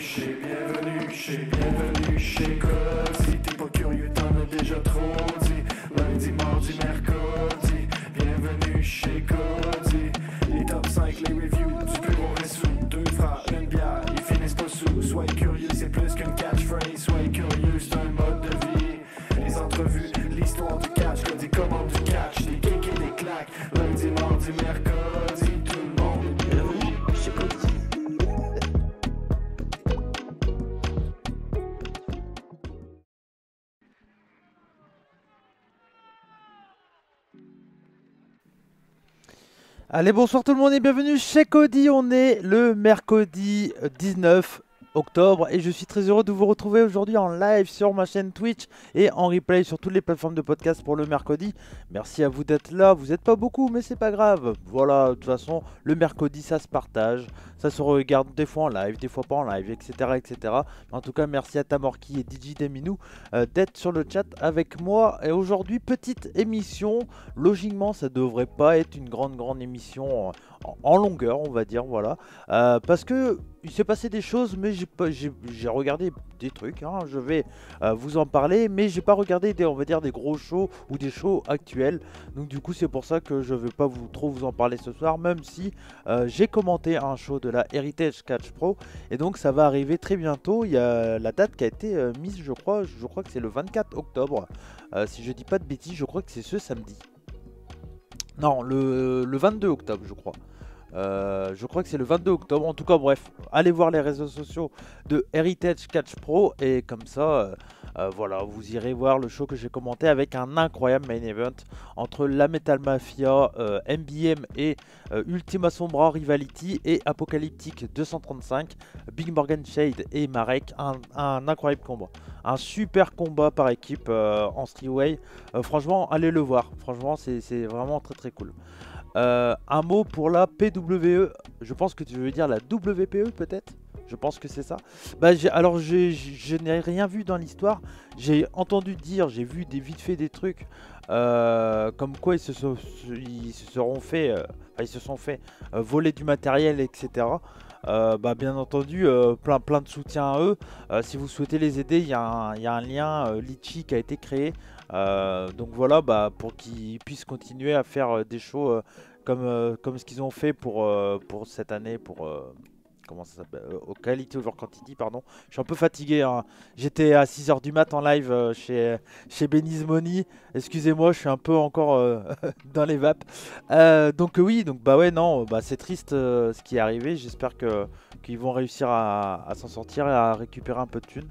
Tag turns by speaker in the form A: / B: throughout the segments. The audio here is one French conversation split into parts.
A: bienvenue chez Cozy. T'es pas curieux, t'en as déjà trop dit. Lundi, mardi, mercredi, bienvenue chez Cozy. Les top 5, les reviews du bureau ressoux. Deux frères, une bière, ils finissent pas sous. Sois curieux, c'est plus qu'une catchphrase. Sois curieux, c'est un mode de vie. Les entrevues, l'histoire du catch, comme des commandes du catch, des kicks et des claques. Lundi, mardi, mercredi, tout le monde est bienvenu chez Cozy.
B: Allez, bonsoir tout le monde et bienvenue chez Cody. On est le mercredi 19 octobre et je suis très heureux de vous retrouver aujourd'hui en live sur ma chaîne Twitch et en replay sur toutes les plateformes de podcast pour le mercredi. Merci à vous d'être là, vous n'êtes pas beaucoup mais c'est pas grave. Voilà, de toute façon le mercredi ça se partage, ça se regarde des fois en live, des fois pas en live, etc. etc. En tout cas merci à Tamorki et DJ Deminou d'être sur le chat avec moi. Et aujourd'hui petite émission, logiquement ça devrait pas être une grande émission en longueur on va dire, voilà. Parce que il s'est passé des choses, mais j'ai regardé des trucs, hein, je vais vous en parler, mais j'ai pas regardé on va dire des gros shows ou des shows actuels. Donc du coup c'est pour ça que je vais pas trop vous en parler ce soir, même si j'ai commenté un show de la Heritage Catch Pro, et donc ça va arriver très bientôt. Il y a la date qui a été mise, je crois que c'est le 24 octobre, si je dis pas de bêtises, je crois que c'est ce samedi. Non, le 22 octobre, je crois. Je crois que c'est le 22 octobre. En tout cas, bref, allez voir les réseaux sociaux de Heritage Catch Pro. Et comme ça, voilà, vous irez voir le show que j'ai commenté avec un incroyable main event entre la Metal Mafia, MBM et Ultima Sombra Rivality et Apocalyptic 235, Big Morgan Shade et Marek. Un incroyable combat. Un super combat par équipe en three-way. Franchement, allez le voir. Franchement, c'est vraiment très cool. Un mot pour la PWE, je pense que tu veux dire la WPE peut-être. Je pense que c'est ça. Alors je n'ai rien vu dans l'histoire. J'ai entendu dire, j'ai vu vite fait des trucs comme quoi ils se sont fait voler du matériel, etc. Bien entendu, plein de soutien à eux. Si vous souhaitez les aider, il y a un lien Litchi qui a été créé. Donc voilà, pour qu'ils puissent continuer à faire des shows comme ce qu'ils ont fait pour cette année, pour comment ça s'appelle, au Quality Over Quantity, pardon. Je suis un peu fatigué, hein. J'étais à 6h du mat en live chez Benny's Money. Excusez-moi, je suis un peu encore dans les vapes. Donc oui, donc ouais, non, c'est triste ce qui est arrivé. J'espère qu'ils vont réussir à s'en sortir et à récupérer un peu de thunes.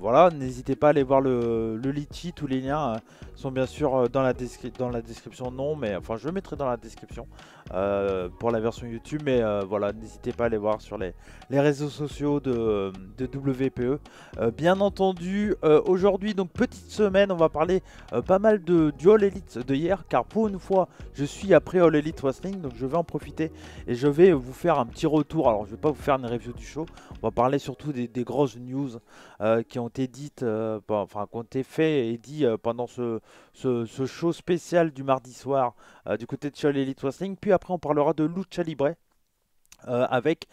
B: Voilà, n'hésitez pas à aller voir le Litchi, tous les liens sont bien sûr dans la description, non, mais enfin je le mettrai dans la description pour la version YouTube, mais voilà, n'hésitez pas à aller voir sur les réseaux sociaux de WPE. Bien entendu, aujourd'hui, donc petite semaine, on va parler pas mal du All Elite de hier, car pour une fois, je suis après All Elite Wrestling, donc je vais en profiter et je vais vous faire un petit retour. Alors je vais pas vous faire une review du show, on va parler surtout des grosses news qui ont été dites, enfin qui ont été faites et dit pendant ce show spécial du mardi soir du côté de All Elite Wrestling. Puis après on parlera de Lucha Libre. Avec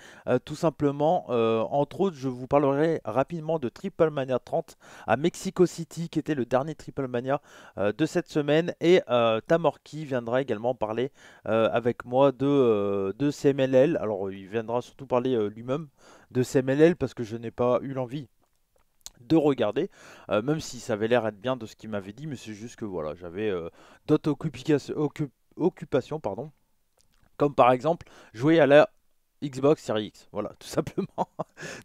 B: tout simplement, entre autres, je vous parlerai rapidement de Triple Mania 30 à Mexico City, qui était le dernier Triple Mania de cette semaine. Et Tamorki viendra également parler avec moi de CMLL. Alors, il viendra surtout parler lui-même de CMLL parce que je n'ai pas eu l'envie de regarder, même si ça avait l'air être bien de ce qu'il m'avait dit, mais c'est juste que voilà, j'avais d'autres occupations, pardon, comme par exemple jouer à la Xbox Series X, voilà, tout simplement.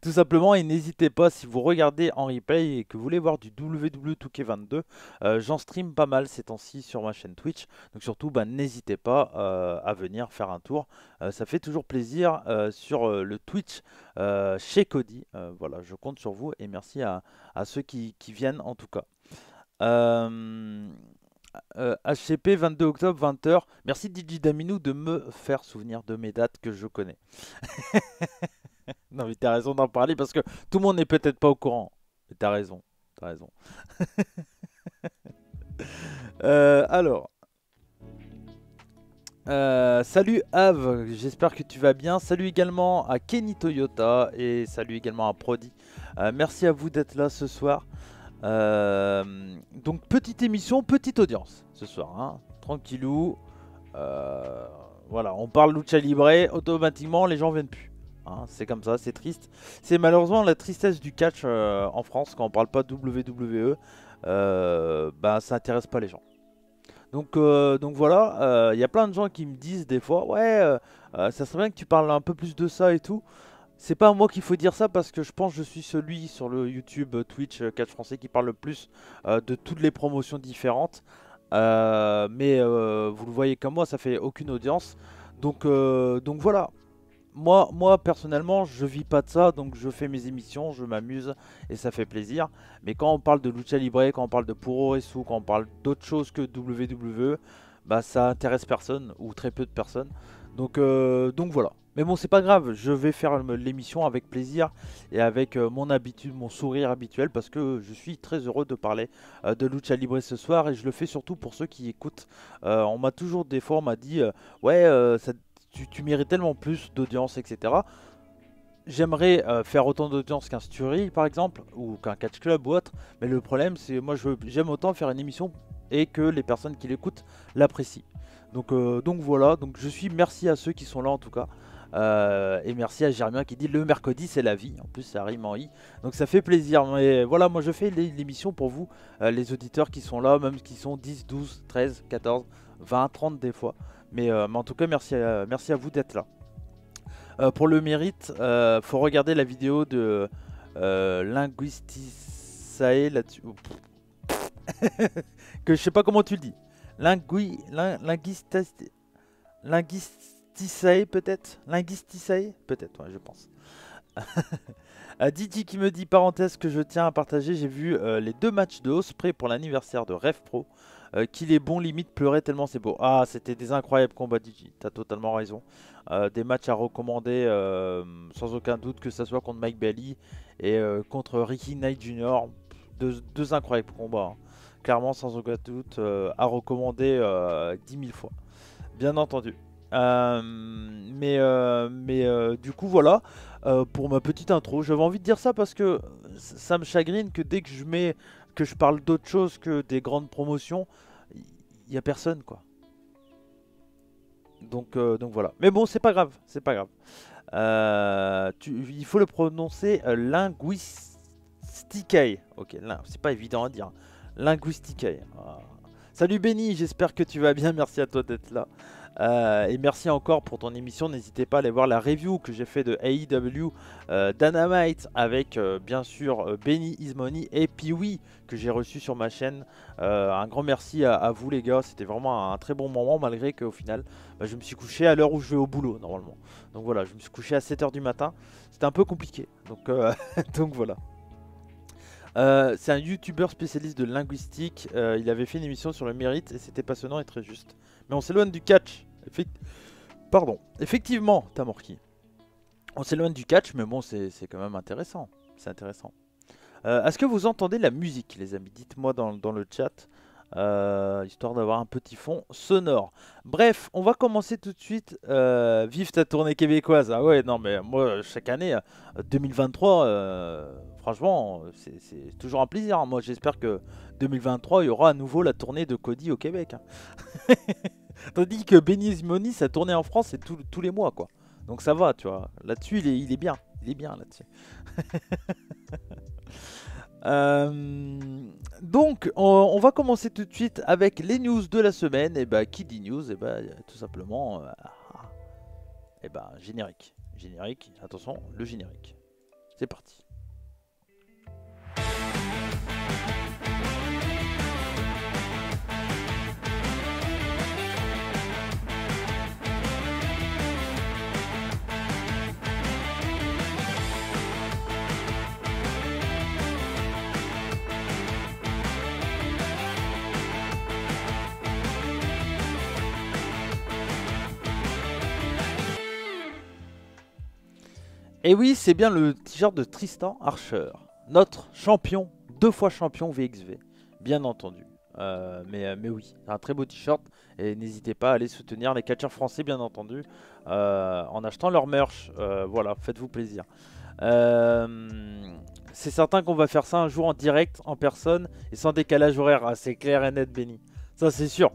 B: Tout simplement, et n'hésitez pas, si vous regardez en replay et que vous voulez voir du WWE 2K22, j'en stream pas mal ces temps-ci sur ma chaîne Twitch, donc surtout, n'hésitez pas à venir faire un tour, ça fait toujours plaisir sur le Twitch chez Cody, voilà, je compte sur vous et merci à ceux qui viennent en tout cas. HCP 22 octobre 20h. Merci DJ Daminou de me faire souvenir de mes dates que je connais. Non mais t'as raison d'en parler parce que tout le monde n'est peut-être pas au courant. Mais t'as raison, t'as raison. Alors, Salut Ave, j'espère que tu vas bien. Salut également à Kenny Toyota et salut également à Prodi. Merci à vous d'être là ce soir. Donc petite émission, petite audience ce soir, hein. Tranquillou. Voilà, on parle lucha libre, automatiquement les gens viennent plus. Hein, c'est comme ça, c'est triste. C'est malheureusement la tristesse du catch en France quand on parle pas WWE. Bah ça intéresse pas les gens. Donc voilà, il y a plein de gens qui me disent des fois, ouais, ça serait bien que tu parles un peu plus de ça et tout. C'est pas à moi qu'il faut dire ça parce que je pense que je suis celui sur le YouTube, Twitch, Catch Français qui parle le plus de toutes les promotions différentes. Mais vous le voyez comme moi, ça fait aucune audience. Donc voilà. Moi, personnellement, je vis pas de ça, donc je fais mes émissions, je m'amuse et ça fait plaisir. Mais quand on parle de lucha libre, quand on parle de puroresu, quand on parle d'autre chose que WWE, bah ça intéresse personne ou très peu de personnes. Donc voilà. Mais bon, c'est pas grave, je vais faire l'émission avec plaisir et avec mon habitude, mon sourire habituel parce que je suis très heureux de parler de lucha libre ce soir et je le fais surtout pour ceux qui écoutent. On m'a toujours des fois on m'a dit ouais tu mérites tellement plus d'audience, etc. J'aimerais faire autant d'audience qu'un Sturi par exemple, ou qu'un Catch Club ou autre, mais le problème c'est moi j'aime autant faire une émission et que les personnes qui l'écoutent l'apprécient. Donc voilà, donc je suis merci à ceux qui sont là en tout cas. Et merci à Germain qui dit le mercredi c'est la vie, en plus ça rime en i, donc ça fait plaisir. Mais voilà, moi je fais l'émission pour vous, les auditeurs qui sont là, même qui sont 10, 12, 13, 14, 20, 30 des fois. Mais en tout cas, merci à vous d'être là. Pour le mérite, faut regarder la vidéo de Linguistisae là-dessus. Que je sais pas comment tu le dis. Linguistisae peut-être. Linguistisae peut-être, ouais, je pense. Didi qui me dit parenthèse que je tiens à partager, j'ai vu les 2 matchs de Osprey pour l'anniversaire de Rev Pro. Qu'il est bon, limite pleurer tellement c'est beau. Ah, c'était des incroyables combats, Digi, t'as totalement raison. Des matchs à recommander sans aucun doute, que ce soit contre Mike Bailey et contre Ricky Knight Jr. Deux incroyables combats, hein. Clairement, sans aucun doute, à recommander 10 000 fois. Bien entendu. Mais du coup, voilà. Pour ma petite intro, j'avais envie de dire ça parce que ça me chagrine que dès que je parle d'autre chose que des grandes promotions, il y a personne quoi. Donc voilà. Mais bon, c'est pas grave, c'est pas grave. Il faut le prononcer linguisticae. Ok, c'est pas évident à dire. Linguisticae. Ah. Salut Benny, j'espère que tu vas bien. Merci à toi d'être là. Et merci encore pour ton émission. N'hésitez pas à aller voir la review que j'ai fait de AEW Dynamite avec bien sûr Benny Ismoni et Pee-Wee que j'ai reçu sur ma chaîne. Un grand merci à vous les gars. C'était vraiment un très bon moment malgré qu'au final je me suis couché à l'heure où je vais au boulot normalement. Donc voilà, je me suis couché à 7h du matin. C'était un peu compliqué. Donc voilà. C'est un youtubeur spécialiste de linguistique. Il avait fait une émission sur le mérite et c'était passionnant et très juste. Mais on s'éloigne du catch. Pardon. Effectivement, Tamorki. On s'éloigne du catch, mais bon, c'est quand même intéressant. C'est intéressant. Est-ce que vous entendez la musique, les amis? Dites-moi dans le chat. Histoire d'avoir un petit fond sonore. Bref, on va commencer tout de suite. Vive ta tournée québécoise. Ah ouais, non mais moi chaque année 2023, franchement c'est toujours un plaisir, hein. Moi j'espère que 2023 il y aura à nouveau la tournée de Cody au Québec, hein. Tandis que Benny Simoni sa tournée en France c'est tous les mois quoi. Donc ça va, tu vois. Là-dessus il est bien là-dessus. Donc on va commencer tout de suite avec les news de la semaine. Et bah qui dit news, et bah tout simplement et bah générique, attention, le générique, c'est parti. Et oui, c'est bien le t-shirt de Tristan Archer, notre champion, 2 fois champion VXV, bien entendu. Mais oui, c'est un très beau t-shirt. Et n'hésitez pas à aller soutenir les catcheurs français, bien entendu, en achetant leur merch. Voilà, faites-vous plaisir. C'est certain qu'on va faire ça un jour en direct, en personne, et sans décalage horaire. Ah, c'est clair et net, Benny. Ça, c'est sûr.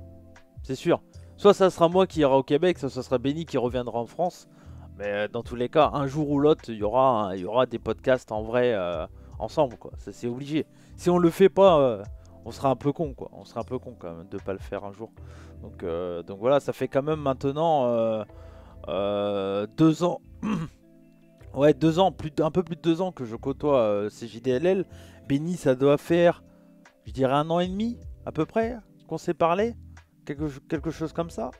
B: C'est sûr. Soit ça sera moi qui ira au Québec, soit ça sera Benny qui reviendra en France. Mais dans tous les cas, un jour ou l'autre, il y aura des podcasts en vrai ensemble, quoi. Ça, c'est obligé. Si on le fait pas, on sera un peu con, quoi. On sera un peu con quand même de pas le faire un jour. Donc voilà, ça fait quand même maintenant 2 ans. Ouais, 2 ans, un peu plus de 2 ans que je côtoie CJDLL. Benny, ça doit faire, je dirais, 1 an et demi, à peu près, qu'on s'est parlé. Quelque chose comme ça.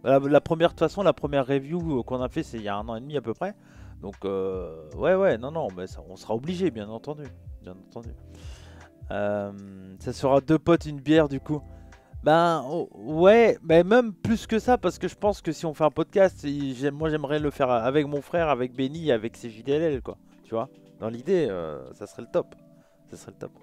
B: De toute façon, la première review qu'on a fait, c'est il y a 1 an et demi à peu près. Donc, ouais, non, mais ça, on sera obligé, bien entendu. Bien entendu. Ça sera 2 potes, une bière, du coup. Ben, ouais, mais même plus que ça, parce que je pense que si on fait un podcast, moi j'aimerais le faire avec mon frère, avec Benny, avec CJDLL, quoi. Tu vois, dans l'idée, ça serait le top. Ça serait le top.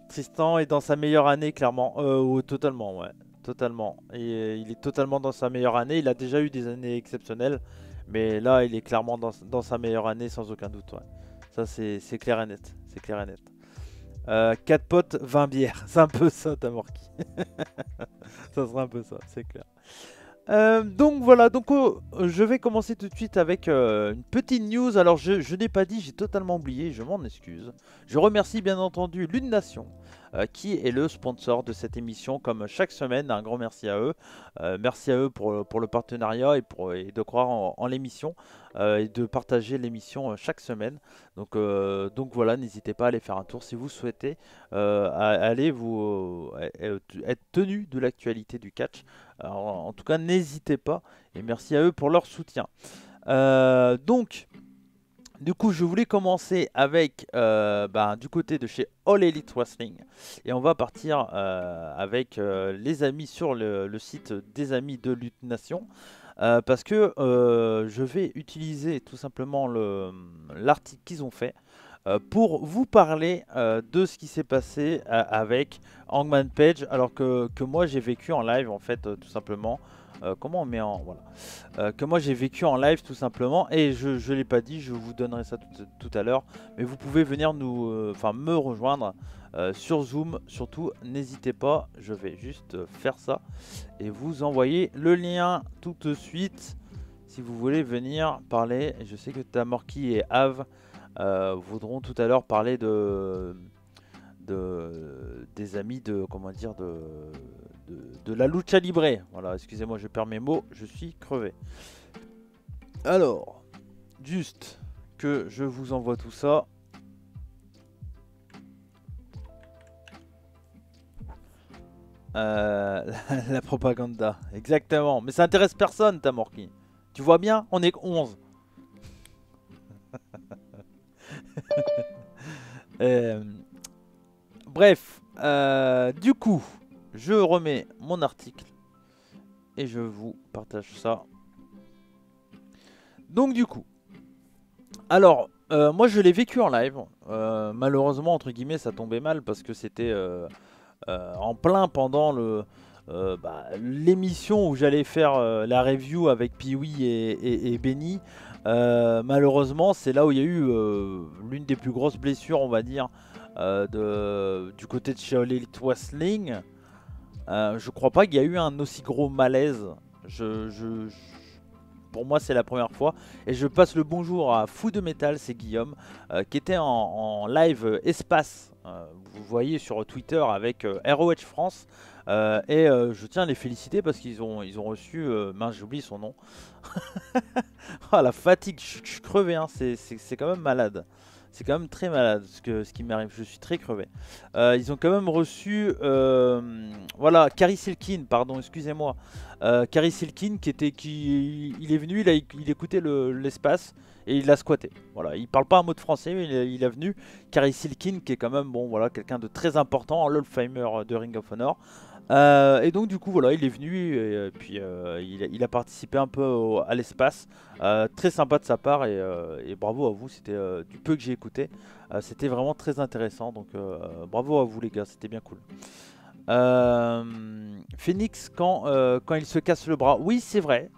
B: Tristan est dans sa meilleure année, clairement. Ouais, totalement, ouais. Totalement. Et il est totalement dans sa meilleure année. Il a déjà eu des années exceptionnelles. Mais là, il est clairement dans sa meilleure année, sans aucun doute. Ouais. Ça, c'est clair et net. C'est clair et net. 4 potes, 20 bières. C'est un peu ça, Tamorki. Ça sera un peu ça, c'est clair. Donc voilà, je vais commencer tout de suite avec une petite news. Alors je n'ai pas dit, j'ai totalement oublié, je m'en excuse. Je remercie bien entendu Lune Nation qui est le sponsor de cette émission comme chaque semaine. Un grand merci à eux. Merci à eux pour le partenariat et de croire en l'émission et de partager l'émission chaque semaine. Donc voilà, n'hésitez pas à aller faire un tour si vous souhaitez aller être tenu de l'actualité du catch. Alors, en tout cas, n'hésitez pas et merci à eux pour leur soutien. Du coup, je voulais commencer avec du côté de chez All Elite Wrestling et on va partir avec les amis sur le site des amis de Lutte Nation parce que je vais utiliser tout simplement l'article qu'ils ont fait pour vous parler de ce qui s'est passé avec Hangman Page, alors que moi j'ai vécu en live en fait tout simplement. Comment on met en... Voilà. Que moi j'ai vécu en live tout simplement, et je ne l'ai pas dit, je vous donnerai ça tout à l'heure, mais vous pouvez venir me rejoindre sur Zoom, surtout n'hésitez pas, je vais juste faire ça et vous envoyer le lien tout de suite si vous voulez venir parler. Je sais que Tamorki et Ave voudront tout à l'heure parler des amis de la lucha libre. Voilà, excusez-moi, je perds mes mots, je suis crevé. Alors, juste que je vous envoie tout ça. La propaganda, exactement. Mais ça intéresse personne, Tamorki. Tu vois bien, on est 11. Bref, du coup, je remets mon article et je vous partage ça. Donc du coup, alors, moi je l'ai vécu en live. Malheureusement, entre guillemets, ça tombait mal parce que c'était en plein pendant l'émission où j'allais faire la review avec Pee-wee et Benny. Malheureusement, c'est là où il y a eu l'une des plus grosses blessures, on va dire, du côté de chez All Elite Wrestling. Je crois pas qu'il y a eu un aussi gros malaise. Pour moi, c'est la première fois. Et je passe le bonjour à Fou de Métal, c'est Guillaume, qui était en live espace. Vous voyez sur Twitter avec ROH France. Je tiens à les féliciter parce qu'ils ont reçu... mince, j'oublie son nom. Oh, la fatigue, je suis crevé, hein. C'est quand même malade. C'est quand même très malade ce qui m'arrive, je suis très crevé. Ils ont quand même reçu, voilà, Carrie Silkin, pardon, excusez-moi. Carrie Silkin il est venu, il écoutait l'espace et il a squatté. Voilà, il parle pas un mot de français, mais il est venu. Carrie Silkin qui est quand même, bon, voilà, quelqu'un de très important, l'Hall of Famer de Ring of Honor. Et donc du coup voilà, il est venu et puis il a participé un peu à l'espace. Très sympa de sa part et bravo à vous, c'était du peu que j'ai écouté. C'était vraiment très intéressant, donc bravo à vous les gars, c'était bien cool. Phoenix quand il se casse le bras, oui c'est vrai.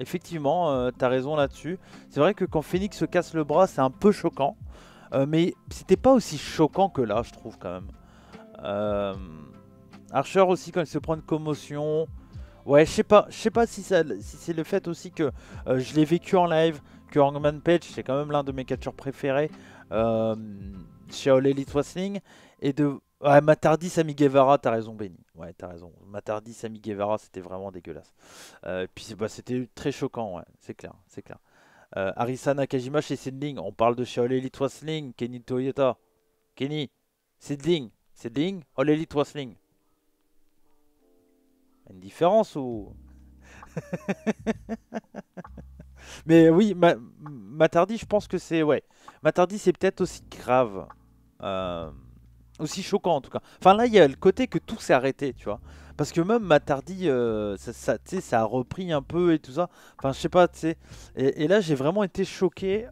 B: Effectivement, t'as raison là-dessus. C'est vrai que quand Phoenix se casse le bras, c'est un peu choquant. Mais c'était pas aussi choquant que là, je trouve quand même. Euh, Archer aussi quand il se prend une commotion. Ouais, je sais pas si c'est le fait aussi que je l'ai vécu en live, que Hangman Page c'est quand même l'un de mes catcheurs préférés euh, chez All Elite Wrestling et de ouais, Matardi, Sammy Guevara, t'as raison Benny. Ouais, t'as raison. Matardi, Sammy Guevara, c'était vraiment dégueulasse. Puis bah, c'était très choquant, ouais, c'est clair, c'est clair. Arisa Nakajima chez Sidling, on parle de chez All Elite Wrestling, Kenny Toyota. Kenny, Sidling, Sidling, All Elite Wrestling. Une différence ou... Mais oui, Matardi, je pense que c'est... Ouais. Matardi, c'est peut-être aussi grave. Euh, Aussi choquant, en tout cas. Enfin, là, il y a le côté que tout s'est arrêté, tu vois. Parce que même Matardi, tu sais, ça a repris un peu et tout ça. Enfin, je sais pas, tu sais. Et là, j'ai vraiment été choqué.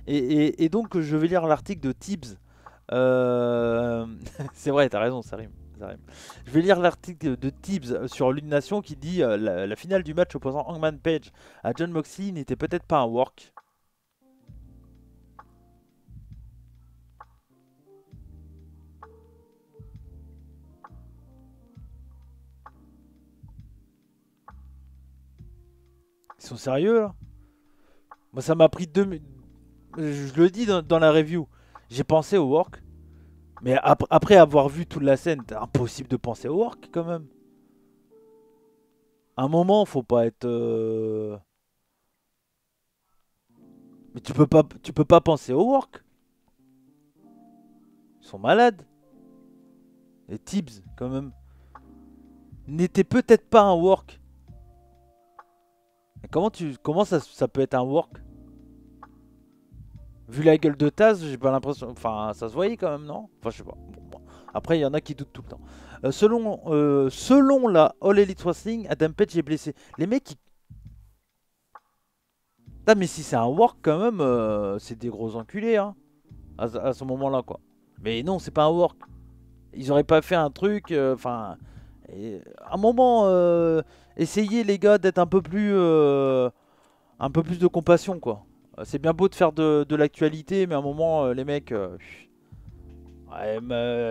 B: Et donc, je vais lire l'article de Tibbs. C'est vrai, t'as raison, ça rime. Ça rime. Je vais lire l'article de Tibbs sur l'Unation qui dit la finale du match opposant Hangman Page à John Moxley n'était peut-être pas un work. Ils sont sérieux là? Moi, ça m'a pris 2 minutes. Je le dis dans la review. J'ai pensé au work. Mais après avoir vu toute la scène, c'est impossible de penser au work quand même. À un moment, faut pas être. Mais tu peux pas penser au work. Ils sont malades. Les Tibbs, quand même, n'était peut-être pas un work. Mais comment ça peut être un work? Vu la gueule de Taz, j'ai pas l'impression. Enfin, ça se voyait quand même, non? Enfin, je sais pas. Bon. Après, il y en a qui doutent tout le temps. Selon la All Elite Wrestling, Adam Page est blessé. Les mecs, ils... Ah, mais si c'est un work quand même, c'est des gros enculés, hein, à ce moment-là, quoi. Mais non, c'est pas un work. Ils auraient pas fait un truc. Enfin, à un moment, essayez les gars d'être un peu plus de compassion, quoi. C'est bien beau de faire de l'actualité, mais à un moment, les mecs, ouais,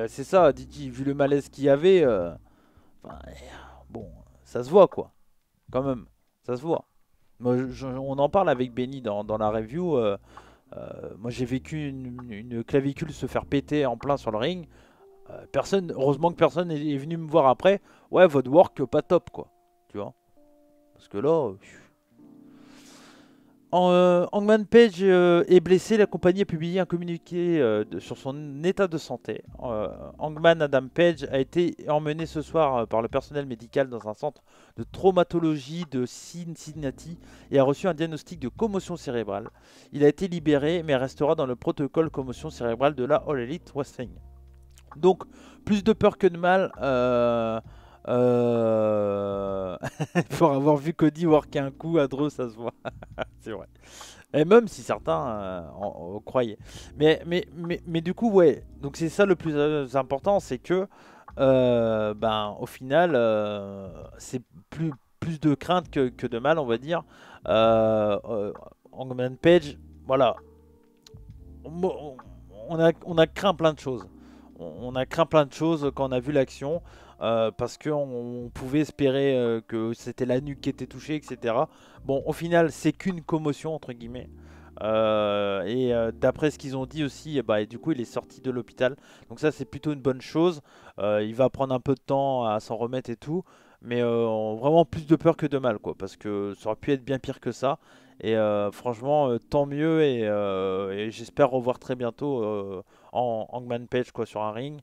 B: c'est ça. Didi, vu le malaise qu'il y avait, enfin, bon, ça se voit, quoi. Quand même, ça se voit. Moi, on en parle avec Benny dans la review. Moi, j'ai vécu une clavicule se faire péter en plein sur le ring. Heureusement que personne est venu me voir après. Ouais, votre work pas top, quoi. Tu vois? Parce que là, Hangman Page est blessé. La compagnie a publié un communiqué sur son état de santé. Hangman Adam Page a été emmené ce soir par le personnel médical dans un centre de traumatologie de Cincinnati et a reçu un diagnostic de commotion cérébrale. Il a été libéré mais restera dans le protocole commotion cérébrale de la All Elite Wrestling. Donc, plus de peur que de mal. Pour avoir vu Cody worker un coup à Drew, ça se voit. C'est vrai. Et même si certains en croyaient. Mais du coup, ouais. Donc, c'est ça le plus important, c'est que, ben, au final, c'est plus de crainte que de mal, on va dire. Hangman Page, voilà. On a craint plein de choses. On a craint plein de choses quand on a vu l'action. Parce qu'on pouvait espérer que c'était la nuque qui était touchée, etc. Bon, au final, c'est qu'une commotion, entre guillemets. D'après ce qu'ils ont dit aussi, bah, et du coup, il est sorti de l'hôpital. Donc ça, c'est plutôt une bonne chose. Il va prendre un peu de temps à s'en remettre et tout. Mais vraiment plus de peur que de mal, quoi. Parce que ça aurait pu être bien pire que ça. Et franchement, tant mieux. Et j'espère revoir très bientôt en Hangman Page, quoi, sur un ring.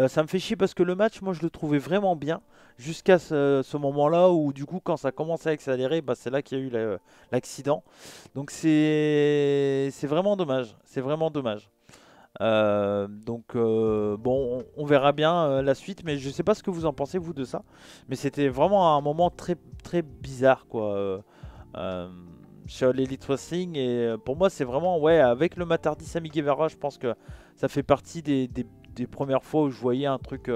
B: Ça me fait chier parce que le match, moi, je le trouvais vraiment bien. Jusqu'à ce moment-là où, du coup, quand ça commence à accélérer, bah, c'est là qu'il y a eu l'accident. Donc c'est vraiment dommage. C'est vraiment dommage. Bon, on verra bien la suite, mais je sais pas ce que vous en pensez vous de ça. Mais c'était vraiment un moment très très bizarre quoi. Euh, Chez l'Elite Wrestling et pour moi c'est vraiment ouais avec le Matardi Sami Guevara, je pense que ça fait partie des premières fois où je voyais un truc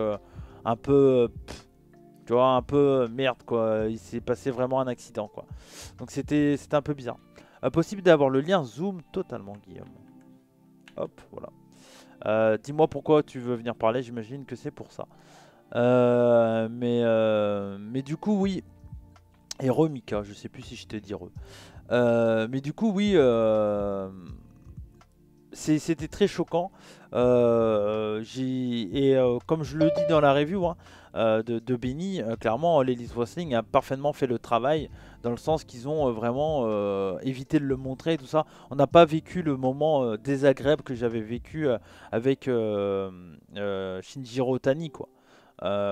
B: un peu tu vois un peu merde quoi. Il s'est passé vraiment un accident quoi. Donc c'était un peu bizarre. Possible d'avoir le lien Zoom totalement Guillaume. Hop voilà. Dis-moi pourquoi tu veux venir parler, j'imagine que c'est pour ça. Mais du coup, oui. Et Mika, je sais plus si je t'ai dit re. Mais du coup, oui, c'était très choquant. Comme je le dis dans la review hein, de Benny, clairement, l'Elite Wrestling a parfaitement fait le travail dans le sens qu'ils ont vraiment évité de le montrer et tout ça. On n'a pas vécu le moment désagréable que j'avais vécu avec Shinjiro Tani, quoi.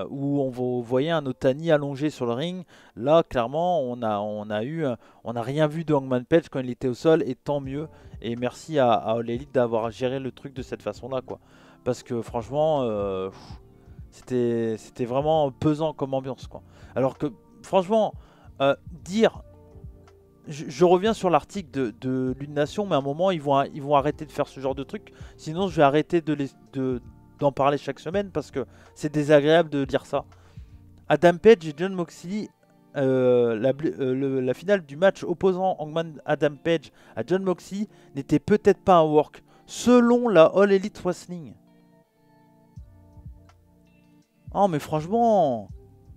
B: Où voyait un Otani allongé sur le ring. Là, clairement, on a rien vu de Hangman Page quand il était au sol, et tant mieux. Et merci à All Elite d'avoir géré le truc de cette façon-là, quoi. Parce que franchement, c'était vraiment pesant comme ambiance, quoi. Alors que, franchement, dire. Je reviens sur l'article de Lune Nation, mais à un moment, ils vont arrêter de faire ce genre de truc. Sinon, je vais arrêter d'en parler chaque semaine parce que c'est désagréable de dire ça. Adam Page et John Moxley, la finale du match opposant Hangman Adam Page à John Moxley n'était peut-être pas un work, selon la All Elite Wrestling. Oh mais franchement,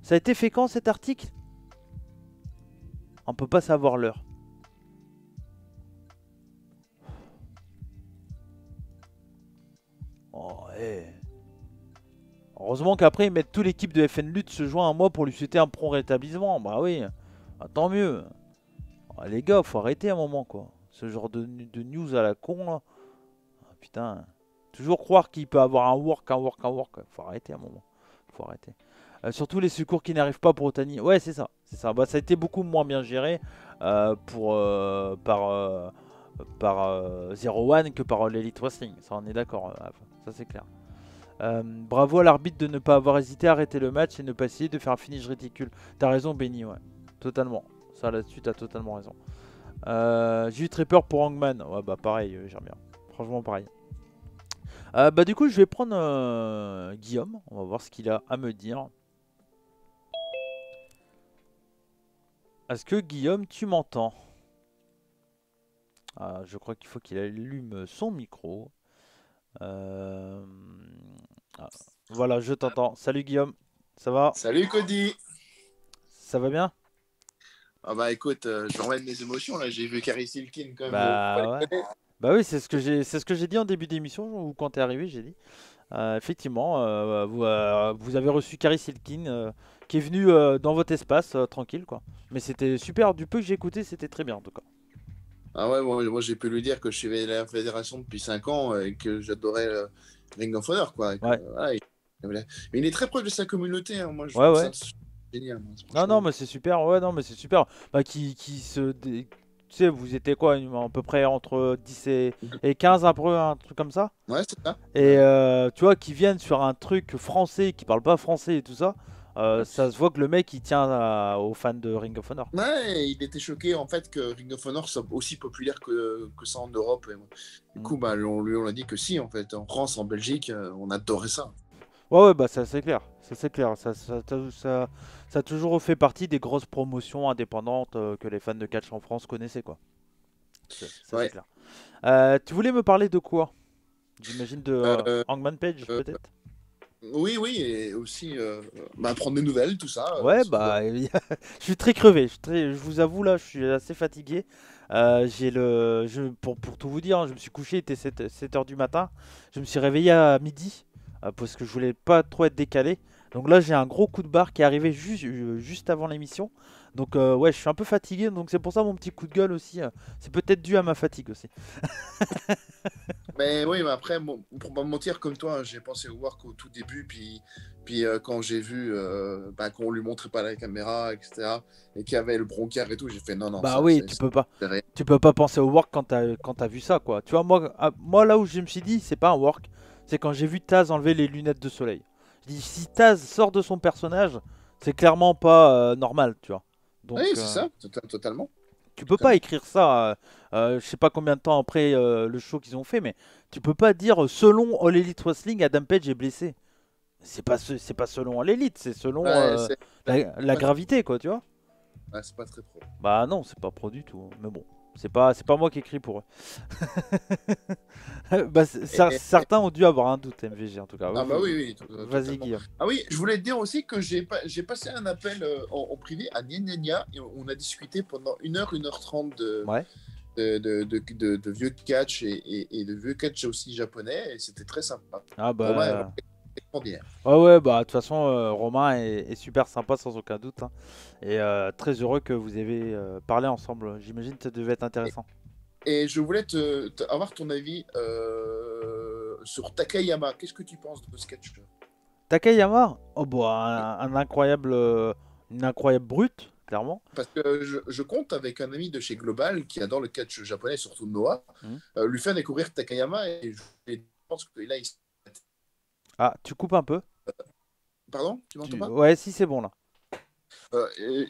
B: ça a été fait quand cet article? On peut pas savoir l'heure. Oh hey. Heureusement qu'après ils mettent toute l'équipe de FN Lutte se joint à moi pour lui souhaiter un prompt rétablissement. Bah oui, tant mieux. Ah, les gars, faut arrêter un moment quoi. Ce genre de news à la con là. Ah, putain. Toujours croire qu'il peut avoir un work. Faut arrêter un moment. Faut arrêter. Surtout les secours qui n'arrivent pas pour Otani. Ouais, c'est ça. C'est ça. Bah, ça a été beaucoup moins bien géré par Zero One que par l'Elite Wrestling. Ça, on est d'accord. Ça, c'est clair. Bravo à l'arbitre de ne pas avoir hésité à arrêter le match et ne pas essayer de faire un finish ridicule. T'as raison, Benny, ouais. Totalement. Ça, là-dessus, t'as totalement raison. J'ai eu très peur pour Hangman. Ouais, bah pareil, j'aime bien. Franchement, pareil. Bah, du coup, je vais prendre Guillaume. On va voir ce qu'il a à me dire. Est-ce que Guillaume, tu m'entends? Je crois qu'il faut qu'il allume son micro. Voilà, je t'entends. Salut Guillaume, ça va?
C: Salut Cody.
B: Ça va bien?
C: Ah bah écoute, je remets mes émotions là, j'ai vu Carrie Silkin quand même.
B: Bah ouais. Bah oui, c'est ce que j'ai dit en début d'émission ou quand t'es arrivé, j'ai dit. Effectivement, vous avez reçu Carrie Silkin qui est venu dans votre espace tranquille quoi. Mais c'était super, du peu que j'ai écouté, c'était très bien en tout cas.
C: Ah ouais, moi j'ai pu lui dire que je suivais la fédération depuis 5 ans et que j'adorais Ring of Honor quoi.
B: Ouais.
C: Voilà, mais il est très proche de sa communauté, hein. Moi je
B: Ouais,
C: trouve
B: ouais.
C: ça génial.
B: Non, mais c'est super, ouais, non, mais c'est super. Bah, tu sais, vous étiez quoi, à peu près entre 10 et 15, un truc comme ça?
C: Ouais, c'est ça.
B: Et tu vois, qui viennent sur un truc français, qui parle pas français et tout ça, ça se voit que le mec il tient aux fans de Ring of Honor.
C: Ouais, il était choqué en fait que Ring of Honor soit aussi populaire que ça en Europe. Du coup, bah, on a dit que si, en fait. En France, en Belgique, on adorait ça.
B: Ouais, bah ça c'est clair. Ça c'est clair. Ça a toujours fait partie des grosses promotions indépendantes que les fans de catch en France connaissaient, quoi. Ça
C: Ouais.
B: c'est clair. Tu voulais me parler de quoi? J'imagine de Hangman Page, peut-être?
C: Oui, et aussi prendre des nouvelles, tout ça.
B: Ouais, bah, je suis très crevé. Je vous avoue, là, je suis assez fatigué. Pour tout vous dire, hein, je me suis couché, il était 7 heures du matin. Je me suis réveillé à midi parce que je voulais pas trop être décalé. Donc là, j'ai un gros coup de barre qui est arrivé juste avant l'émission. Donc, ouais, je suis un peu fatigué. Donc, c'est pour ça mon petit coup de gueule aussi. C'est peut-être dû à ma fatigue aussi.
C: Mais oui, mais après, pour pas mentir, comme toi, j'ai pensé au Work au tout début, puis quand j'ai vu qu'on lui montrait pas la caméra, etc., et qu'il y avait le broncard et tout, j'ai fait non, non,
B: Bah
C: ça,
B: oui, tu peux pas.
C: c'est rien.
B: Tu peux pas penser au work quand t'as vu ça, quoi. Tu vois, moi là où je me suis dit, c'est pas un work, c'est quand j'ai vu Taz enlever les lunettes de soleil. Je dis, si Taz sort de son personnage, c'est clairement pas normal, tu vois.
C: Oui,
B: Donc,
C: c'est ça, totalement.
B: tu peux pas
C: Totalement.
B: écrire ça, je sais pas combien de temps après le show qu'ils ont fait, mais tu peux pas dire selon All Elite Wrestling, Adam Page est blessé. C'est pas selon All Elite, c'est selon
C: Ouais, c'est
B: la
C: pas très,
B: gravité, quoi, tu vois.
C: ouais, c'est pas très pro.
B: Bah non, c'est pas pro du tout. Mais bon, c'est pas moi qui écris pour eux. Bah, certains ont dû avoir un doute, MVG en tout cas.
C: Ah bah oui, oui,
B: Vas-y,
C: totalement.
B: Guillaume.
C: Ah oui, je voulais te dire aussi que j'ai passé un appel en privé à Nya Nya Nya, et on a discuté pendant 1 heure 30
B: Ouais.
C: de vieux catch et de vieux catch aussi japonais, et c'était très sympa.
B: Ah
C: Romain est
B: bah.
C: vraiment extraordinaire.
B: Ouais, bah de toute façon, Romain est super sympa sans aucun doute, hein. Et très heureux que vous ayez parlé ensemble. J'imagine que ça devait être intéressant.
C: Et je voulais avoir ton avis sur Takayama. Qu'est-ce que tu penses de ce catch?
B: Takayama, oh bah un incroyable, une incroyable brute, clairement.
C: Parce que je compte avec un ami de chez Global qui adore le catch japonais, surtout Noah,
B: Mhm.
C: lui faire découvrir Takayama, et je pense que là,
B: Ah, tu coupes un peu.
C: Pardon, tu m'entends pas?
B: Ouais, si c'est bon là.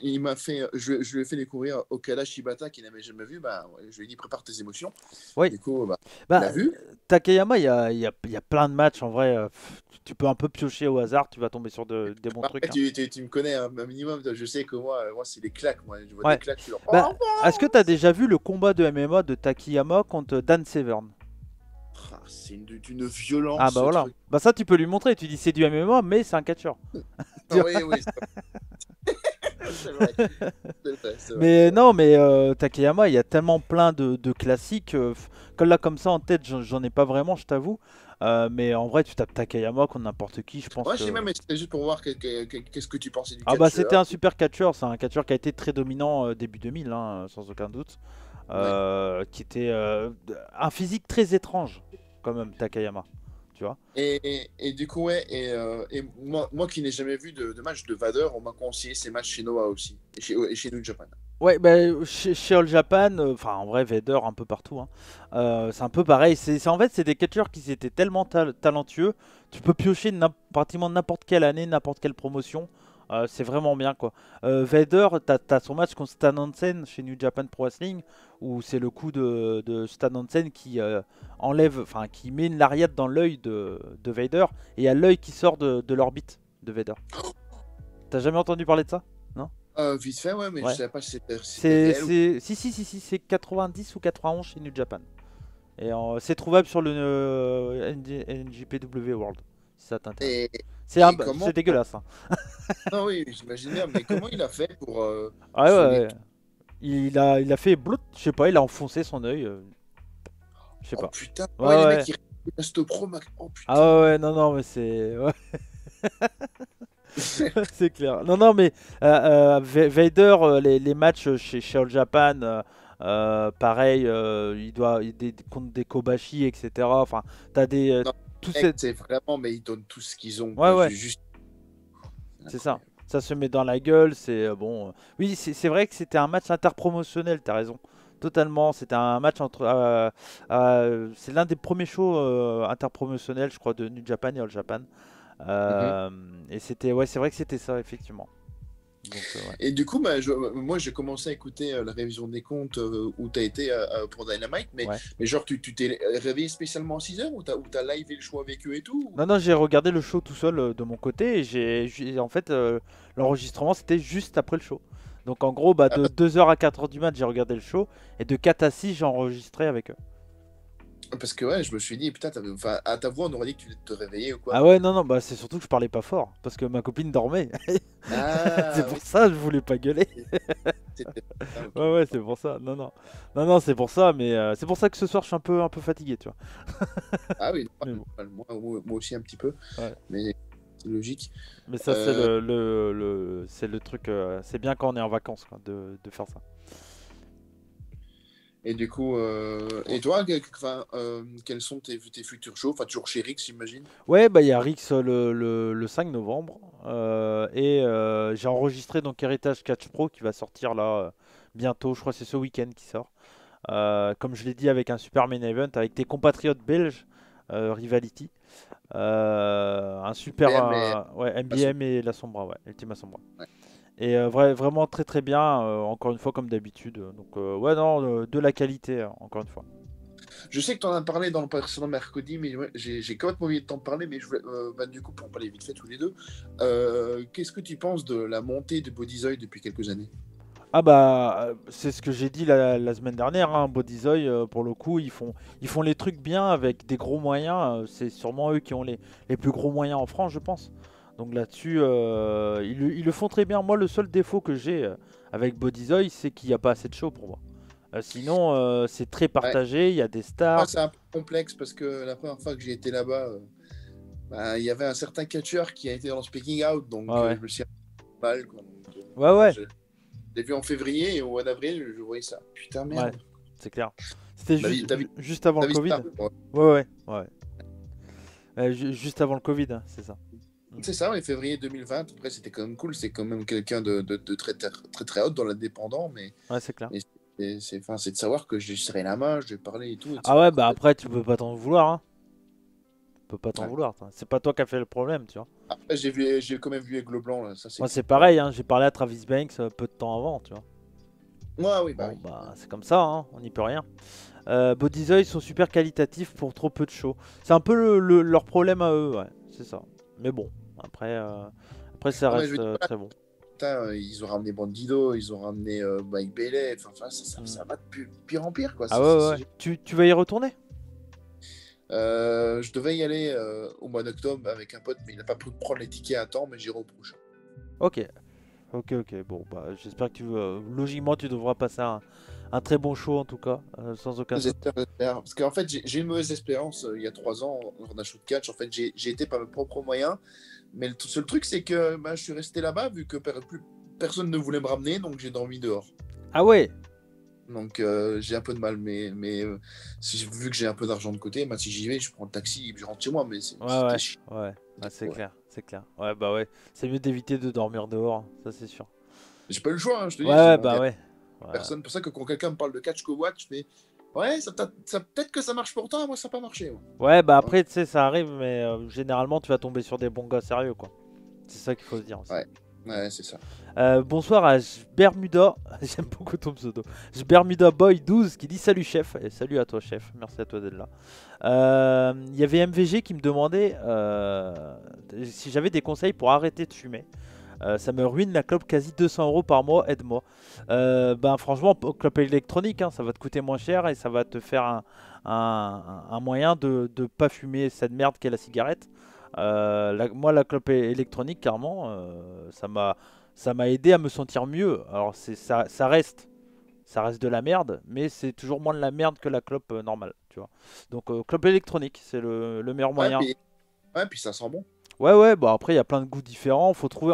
C: Il m'a fait, je lui ai fait découvrir Okada Shibata qu'il n'avait jamais vu. Bah, ouais, je lui ai dit prépare tes émotions.
B: Oui.
C: Du coup, bah, il
B: Bah,
C: l'a vu.
B: Takayama, il y a plein de matchs en vrai. Tu peux un peu piocher au hasard, tu vas tomber sur des bons trucs,
C: Après,
B: hein.
C: tu me connais un minimum. Je sais que moi c'est des claques. Moi, je vois
B: Ouais.
C: des claques. Je suis là,
B: Bah,
C: oh,
B: est-ce que tu as déjà vu le combat de MMA de Takayama contre Dan Severn?
C: c'est d'une violence,
B: Ah bah
C: ce
B: voilà.
C: truc.
B: Bah ça tu peux lui montrer. Tu dis c'est du MMA, mais c'est un catcheur.
C: Ah, oui, oui, c'est vrai. C'est vrai,
B: Mais
C: c'est vrai.
B: non, mais Takayama, il y a tellement plein de classiques. Comme là, comme ça en tête, j'en ai pas vraiment, je t'avoue. Mais en vrai, tu tapes Takayama contre n'importe qui, je pense
C: Moi,
B: que.
C: j'ai même essayé juste pour voir qu'est-ce que tu pensais du
B: Ah bah c'était
C: catcheur.
B: un super catcheur. C'est un catcheur qui a été très dominant début 2000, hein, sans aucun doute.
C: Ouais.
B: Qui était un physique très étrange, quand même, Takayama. Tu vois.
C: Et du coup, ouais, et moi qui n'ai jamais vu de match de Vader, on m'a conseillé ces matchs chez Noah aussi, et chez New Japan.
B: Ouais, bah, chez All Japan, enfin en vrai Vader un peu partout, hein. C'est un peu pareil. En fait c'est des catcheurs qui étaient tellement talentueux. Tu peux piocher pratiquement n'importe quelle année, n'importe quelle promotion. C'est vraiment bien quoi. Vader, t'as son match contre Stan Hansen chez New Japan Pro Wrestling où c'est le coup de Stan Hansen qui enlève, enfin qui met une lariat dans l'œil de Vader et il y a l'œil qui sort de l'orbite de Vader. T'as jamais entendu parler de ça? Non?
C: Vite fait, ouais, mais je
B: Ouais.
C: savais pas si c'était réel ou...
B: Si, c'est 90 ou 91 chez New Japan. Et c'est trouvable sur le NJPW World, si ça t'intéresse.
C: Et,
B: C'est
C: comment...
B: dégueulasse, hein.
C: Non, oui, j'imagine bien, mais comment il a fait pour
B: Ah ouais,
C: soigner
B: ouais. Il a fait blout, je sais pas, il a enfoncé son œil. Je sais
C: Oh
B: pas.
C: putain,
B: Ouais,
C: ouais, les
B: ouais.
C: mecs, ils restent pro, mec. Oh
B: Ah ouais,
C: putain.
B: ouais, non, non, mais c'est. Ouais, c'est clair. Non, non, mais Vader, les matchs chez All Japan, pareil, contre des Kobashi, etc. Enfin, t'as des.
C: Non,
B: Tous
C: mec,
B: ces.
C: c'est vraiment, mais ils donnent tout ce qu'ils ont,
B: Ouais,
C: quoi.
B: ouais.
C: Juste
B: C'est ça.
C: incroyable.
B: Ça se met dans la gueule, c'est bon. Oui, c'est vrai que c'était un match interpromotionnel, t'as raison. Totalement, c'était un match entre. C'est l'un des premiers shows interpromotionnels, je crois, de New Japan et All Japan.
C: Mhm.
B: Euh, et c'était, ouais, c'est vrai que c'était ça, effectivement. Donc, ouais.
C: Et du coup, bah, moi, j'ai commencé à écouter la révision des comptes où tu as été pour Dynamite,
B: Ouais.
C: mais genre, tu t'es réveillé spécialement à 6 heures ou t'as live le show avec eux et tout
B: Non, non, j'ai regardé le show tout seul de mon côté et en fait, l'enregistrement c'était juste après le show. Donc en gros, bah,
C: Ah,
B: de 2h à 4h du mat, j'ai regardé le show et de 4 à 6, j'ai enregistré avec eux.
C: parce que ouais, je me suis dit, putain, enfin, à ta voix, on aurait dit que tu devais te réveiller ou quoi.
B: Ah ouais, non, non, bah c'est surtout que je parlais pas fort parce que ma copine dormait. C'est
C: Ah
B: pour
C: oui,
B: ça, je voulais pas gueuler.
C: c'était ah, ok.
B: Ouais, ouais, c'est pour ça. Non, non, non, non, c'est pour ça, mais c'est pour ça que ce soir je suis un peu fatigué, tu vois.
C: Ah oui,
B: Mais bon,
C: moi aussi un petit peu,
B: ouais.
C: mais c'est logique.
B: Mais ça, c'est
C: Euh,
B: c'est le truc. C'est bien quand on est en vacances, quoi, de faire ça.
C: Et du coup, et toi, quels sont tes futurs shows? Enfin, toujours chez Rix, j'imagine.
B: Ouais, bah il y a Rix le 5 novembre. Et j'ai enregistré donc Heritage Catch Pro qui va sortir là bientôt. Je crois que c'est ce week-end qui sort. Comme je l'ai dit, avec un super main event avec tes compatriotes belges, Rivality. Un super
C: BM et
B: ouais,
C: Masson.
B: MBM et la Sombra, ouais, Ultima Sombra.
C: Ouais.
B: Et vraiment très très bien, encore une fois comme d'habitude. Donc ouais, non, de la qualité, encore une fois.
C: Je sais que tu en as parlé dans le précédent mercredi, mais ouais, j'ai complètement oublié de t'en parler. Mais je voulais, du coup, pour en parler vite fait tous les deux, qu'est-ce que tu penses de la montée de Bodyzoid depuis quelques années?
B: Ah bah c'est ce que j'ai dit la semaine dernière, hein, Bodyzoy pour le coup ils font les trucs bien avec des gros moyens, c'est sûrement eux qui ont les plus gros moyens en France je pense. Donc là-dessus ils le font très bien. Moi le seul défaut que j'ai avec Bodyzoy c'est qu'il n'y a pas assez de show pour moi. Sinon c'est très
C: Ouais.
B: partagé, il y a des
C: Moi,
B: stars.
C: c'est un peu complexe parce que la première fois que j'ai été là-bas, il y avait un certain catcheur qui a été dans le speaking out, donc
B: Ouais ouais.
C: je me suis un peu mal, quoi. Donc,
B: Ouais ouais.
C: je l'ai vu en février et au mois d'avril, je voyais ça. Putain,
B: Ouais,
C: merde.
B: c'est clair. C'était juste avant
C: T'as
B: le
C: vu
B: Covid.
C: ça? Ouais.
B: Ouais ouais. Ouais. Juste avant le Covid, hein, c'est ça. Mm.
C: C'est ça, en février 2020. Après, c'était quand même cool. C'est quand même quelqu'un de très, très, très, très haut dans l'indépendant,
B: Ouais, c'est clair.
C: mais c'est de savoir que j'ai serré la main, je vais parler et tout, et de
B: Ah ouais,
C: savoir
B: bah
C: que.
B: après tu peux pas t'en vouloir, hein. Tu peux pas t'en
C: Ouais.
B: vouloir, toi. C'est pas toi qui as fait le problème, tu vois.
C: Après, j'ai quand même vu Aigle Blanc, là, ça c'est
B: Moi c'est
C: cool.
B: pareil, hein. J'ai parlé à Travis Banks peu de temps avant, tu vois.
C: Ouais, oui, bah
B: Bon
C: oui.
B: bah c'est comme ça, hein. On n'y peut rien. Bodyzoy sont super qualitatifs pour trop peu de shows. C'est un peu leur problème à eux, ouais. C'est ça. Mais bon, après ça
C: Non, mais je veux
B: reste
C: dire, voilà,
B: très bon.
C: putain, ils ont ramené Bandido, ils ont ramené Mike Bailey, enfin,
B: Mm.
C: ça va de pire en pire, quoi.
B: Ah ouais, ouais, ouais. Tu vas y retourner?
C: Je devais y aller au mois d'octobre avec un pote, mais il n'a pas pu prendre les tickets à temps, mais j'irai au prochain.
B: Ok. Ok, ok. Bon, bah j'espère que logiquement tu devras passer un très bon show en tout cas, sans aucun doute.
C: J'espère. Parce qu'en fait, j'ai une mauvaise expérience il y a 3 ans en achat de catch. En fait, j'ai été par mes propres moyens. Mais le seul truc, c'est que bah, je suis resté là-bas vu que personne ne voulait me ramener, donc j'ai dormi dehors.
B: Ah ouais.
C: Donc j'ai un peu de mal. Mais vu que j'ai un peu d'argent de côté, bah, si j'y vais, je prends le taxi et puis je rentre chez moi. Mais
B: Ouais,
C: c'était
B: ouais,
C: chiant.
B: ouais. Ah, c'est
C: Ouais.
B: clair, c'est clair. Ouais, bah ouais. C'est mieux d'éviter de dormir dehors, ça c'est sûr.
C: J'ai pas eu le choix, hein, je te
B: Ouais,
C: dis.
B: ouais,
C: Il y
B: bah
C: a
B: ouais. Ouais,
C: personne. Pour ça que quand quelqu'un me parle de catch co-watch, je fais ouais, peut-être que ça marche pour toi, moi ça n'a pas marché. Ouais.
B: ouais, bah
C: Hein.
B: après, tu sais, ça arrive, mais généralement, tu vas tomber sur des bons gars sérieux, quoi. C'est ça qu'il faut se dire aussi.
C: Ouais, ouais, c'est ça.
B: Bonsoir à Bermuda, j'aime beaucoup ton pseudo. Bermuda Boy 12 qui dit salut chef, et salut à toi chef, merci à toi d'être là. Il y avait MVG qui me demandait si j'avais des conseils pour arrêter de fumer. Ça me ruine la clope quasi 200 € par mois, aide-moi. Ben franchement, clope électronique, hein, ça va te coûter moins cher et ça va te faire un moyen de ne pas fumer cette merde qu'est la cigarette. Moi, la clope électronique, clairement, ça m'a aidé à me sentir mieux. Alors, ça reste de la merde, mais c'est toujours moins de la merde que la clope normale, tu vois. Donc, clope électronique, c'est le meilleur
C: Ouais,
B: moyen.
C: puis ça sent bon.
B: Ouais, ouais, bon après il y a plein de goûts différents. Faut trouver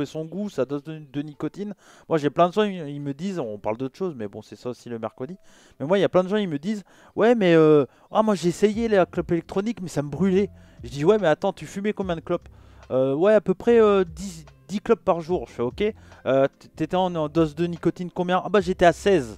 B: son goût, sa dose de nicotine. Moi j'ai plein de gens, ils me disent, on parle d'autre chose, mais bon, c'est ça aussi le mercredi. Mais moi, il y a plein de gens, ils me disent, ouais, mais moi j'ai essayé la clope électronique, mais ça me brûlait. Je dis, ouais, mais attends, tu fumais combien de clopes? Ouais, à peu près 10 clopes par jour. Je fais, ok. T'étais en dose de nicotine combien? Ah bah j'étais à 16.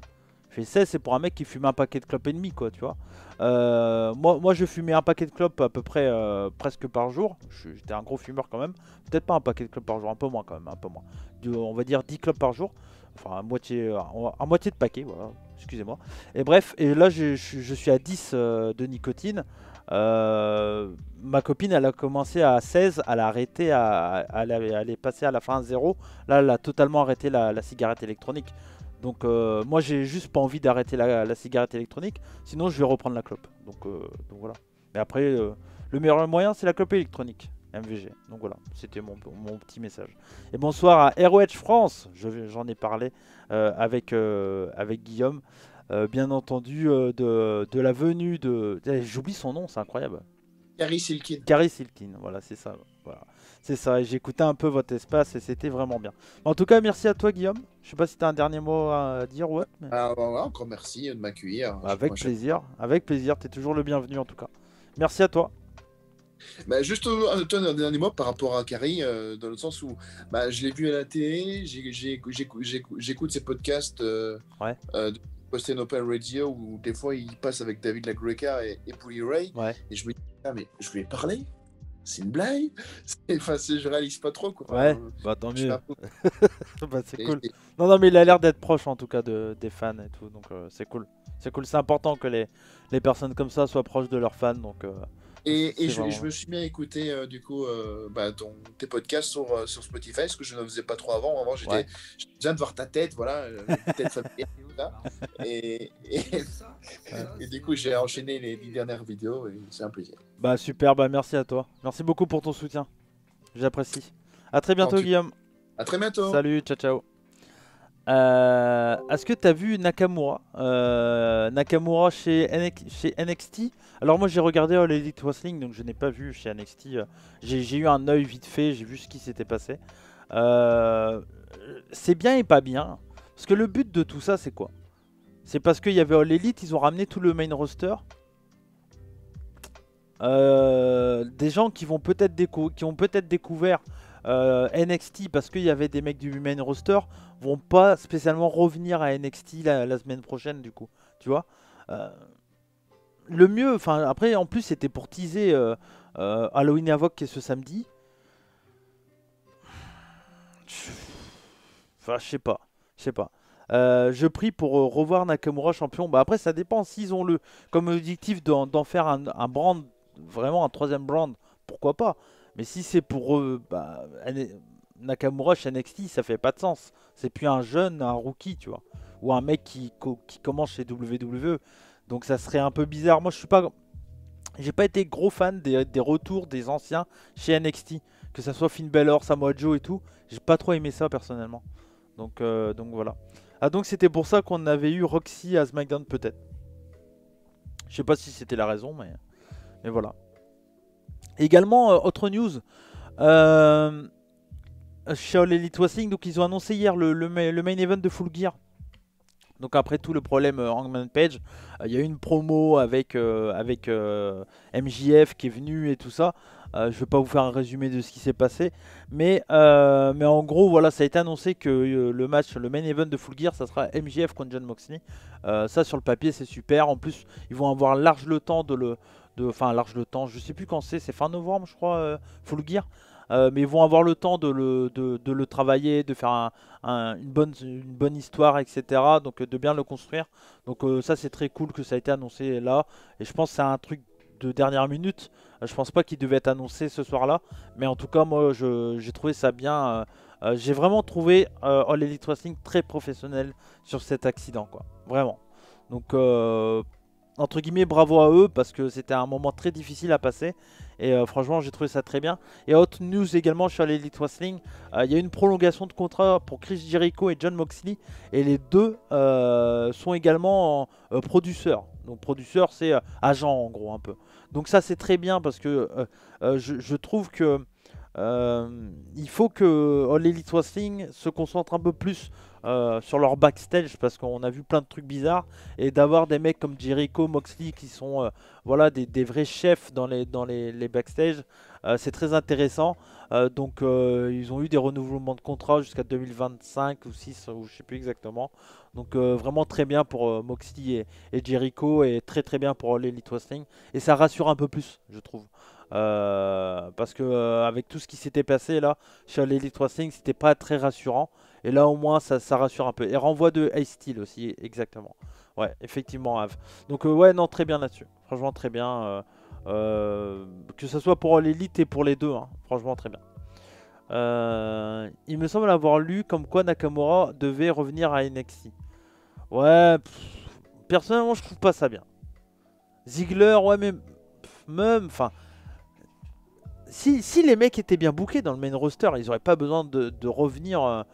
B: Je fais 16, c'est pour un mec qui fume un paquet de clopes et demi, quoi, tu vois. Moi, je fumais un paquet de clopes à peu près presque par jour. J'étais un gros fumeur quand même. Peut-être pas un paquet de clopes par jour, un peu moins quand même, un peu moins. On va dire 10 clopes par jour. Enfin, à moitié de paquet, voilà. Excusez-moi. Et bref, et là, je suis à 10 de nicotine. Ma copine, elle a commencé à 16, elle a arrêté, elle est passée à la fin à 0. Là, elle a totalement arrêté la cigarette électronique. Donc moi j'ai juste pas envie d'arrêter la cigarette électronique, sinon je vais reprendre la clope. Donc voilà. Mais après le meilleur moyen c'est la clope électronique, MVG. Donc voilà, c'était mon petit message. Et bonsoir à ROH France, j'en ai parlé avec Guillaume. Bien entendu de la venue de... J'oublie son nom, c'est incroyable.
C: Carrie Silkin.
B: Carrie Silkin, voilà, c'est ça. Voilà. C'est ça, et j'écoutais un peu votre espace et c'était vraiment bien. En tout cas, merci à toi, Guillaume. Je sais pas si tu as un dernier mot à dire ou autre, mais...
C: Voilà, encore merci de m'accueillir.
B: Avec
C: Moi,
B: plaisir, avec plaisir. Tu es toujours le bienvenu en tout cas. Merci à toi.
C: bah, juste un dernier mot par rapport à Carrie, dans le sens où bah, je l'ai vu à la télé, j'écoute ses podcasts
B: Ouais.
C: De Post and Open Radio où des fois il passe avec David LaGreca et Bully Ray.
B: Ouais.
C: Et je me dis, ah, mais je lui ai parlé. C'est une blague. Enfin, je réalise pas trop. Quoi.
B: Ouais, bah tant
C: Je suis
B: mieux.
C: un peu-
B: Bah, c'est
C: et-
B: cool.
C: et-
B: Non, non, mais il a l'air d'être proche en tout cas des fans et tout, donc c'est cool. C'est cool, c'est important que les personnes comme ça soient proches de leurs fans, donc
C: Et
B: c'est
C: je
B: vraiment-
C: me suis bien écouté du coup bah, tes podcasts sur Spotify, ce que je ne faisais pas trop avant. Avant,
B: Ouais.
C: j'avais besoin de voir ta tête, voilà, tête familière, tout ça. Et du coup, j'ai enchaîné les 10 dernières vidéos et c'est un plaisir.
B: Bah super, bah merci à toi. Merci beaucoup pour ton soutien. J'apprécie. À très bientôt,
C: Quand tu-
B: Guillaume.
C: À très bientôt.
B: Salut, ciao ciao. Est-ce que tu as vu Nakamura Nakamura chez NXT. Alors moi j'ai regardé All Elite Wrestling, donc je n'ai pas vu chez NXT. J'ai eu un œil vite fait, j'ai vu ce qui s'était passé. C'est bien et pas bien. Parce que le but de tout ça c'est quoi? C'est parce qu'il y avait All Elite, ils ont ramené tout le main roster. Des gens qui vont peut-être qui ont peut-être découvert NXT parce qu'il y avait des mecs du main roster vont pas spécialement revenir à NXT la semaine prochaine du coup, tu vois. Le mieux, enfin après en plus c'était pour teaser Halloween Havoc qui est ce samedi. Enfin je sais pas. Je prie pour revoir Nakamura champion. Bah après ça dépend s'ils ont comme objectif d'en faire un brand, vraiment un troisième brand, pourquoi pas. Mais si c'est pour Nakamura chez NXT, ça fait pas de sens. C'est plus un jeune, un rookie, tu vois. Ou un mec qui commence chez WWE. Donc ça serait un peu bizarre. Moi j'ai pas été gros fan des retours des anciens chez NXT. Que ça soit Finn Balor, Samoa Joe et tout. J'ai pas trop aimé ça personnellement. Donc voilà. Ah donc c'était pour ça qu'on avait eu Roxy à SmackDown peut-être. Je sais pas si c'était la raison mais voilà. Également autre news chez All Elite Wrestling, donc ils ont annoncé hier le main event de Full Gear. Donc après tout le problème Hangman Page, il y a eu une promo avec MJF qui est venu et tout ça. Je vais pas vous faire un résumé de ce qui s'est passé, mais en gros voilà, ça a été annoncé que le main event de Full Gear, ça sera MJF contre Jon Moxley. Ça sur le papier c'est super. En plus ils vont avoir large le temps large le temps, je sais plus quand c'est fin novembre je crois, Full Gear. Mais ils vont avoir le temps de le travailler, de faire une bonne histoire, etc. Donc de bien le construire. Donc ça c'est très cool que ça a été annoncé là. Et je pense que c'est un truc de dernière minute. Je pense pas qu'il devait être annoncé ce soir-là. Mais en tout cas moi j'ai trouvé ça bien. J'ai vraiment trouvé All Elite Wrestling très professionnel sur cet accident, quoi. Vraiment. Donc entre guillemets bravo à eux parce que c'était un moment très difficile à passer. Et franchement j'ai trouvé ça très bien. Et autre news également sur l'Elite Wrestling, il y a une prolongation de contrat pour Chris Jericho et Jon Moxley. Et les deux sont également producteurs. Donc producteur c'est agent en gros un peu. Donc ça c'est très bien parce que je trouve que il faut que All Elite Wrestling se concentre un peu plus sur leur backstage parce qu'on a vu plein de trucs bizarres et d'avoir des mecs comme Jericho, Moxley qui sont voilà des vrais chefs dans les backstage, c'est très intéressant. Donc ils ont eu des renouvellements de contrat jusqu'à 2025 ou 6 ou je sais plus exactement. Donc vraiment très bien pour Moxley et Jericho et très très bien pour l'Elite Wrestling et ça rassure un peu plus je trouve. Parce que avec tout ce qui s'était passé là chez l'Elite Wrestling c'était pas très rassurant et là au moins ça rassure un peu et renvoi de Ace Steel aussi exactement, ouais effectivement Ave. Donc ouais non très bien là-dessus, franchement très bien, que ce soit pour l'Elite et pour les deux hein. Franchement très bien. Il me semble avoir lu comme quoi Nakamura devait revenir à NXT. Ouais personnellement je trouve pas ça bien. Ziggler ouais mais même enfin si les mecs étaient bien bookés dans le main roster, ils n'auraient pas besoin de revenir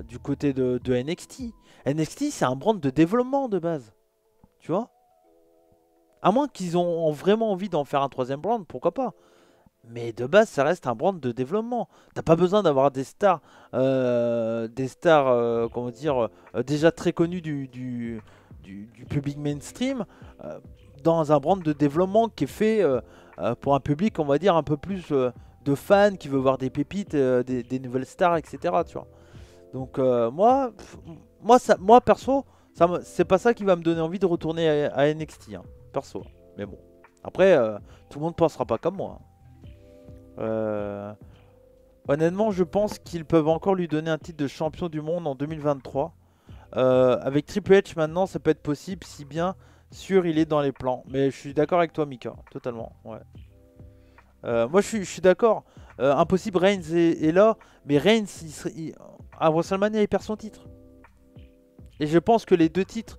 B: du côté de NXT. NXT, c'est un brand de développement de base. Tu vois? À moins qu'ils ont vraiment envie d'en faire un troisième brand, pourquoi pas. Mais de base, ça reste un brand de développement. T'as pas besoin d'avoir des stars, comment dire, déjà très connues du public mainstream, euh, dans un brand de développement qui est fait pour un public, on va dire, un peu plus de fans, qui veut voir des pépites, des nouvelles stars, etc. Tu vois. Donc moi perso, c'est pas ça qui va me donner envie de retourner à NXT, hein, perso. Mais bon, après, tout le monde pensera pas comme moi, hein. Euh, Honnêtement, je pense qu'ils peuvent encore lui donner un titre de champion du monde en 2023. Avec Triple H maintenant, ça peut être possible si bien sûr il est dans les plans. Mais je suis d'accord avec toi, Mika, totalement. Ouais. Moi, je suis d'accord. Impossible, Reigns est là, mais Reigns, à WrestleMania, il perd son titre. Et je pense que les deux titres,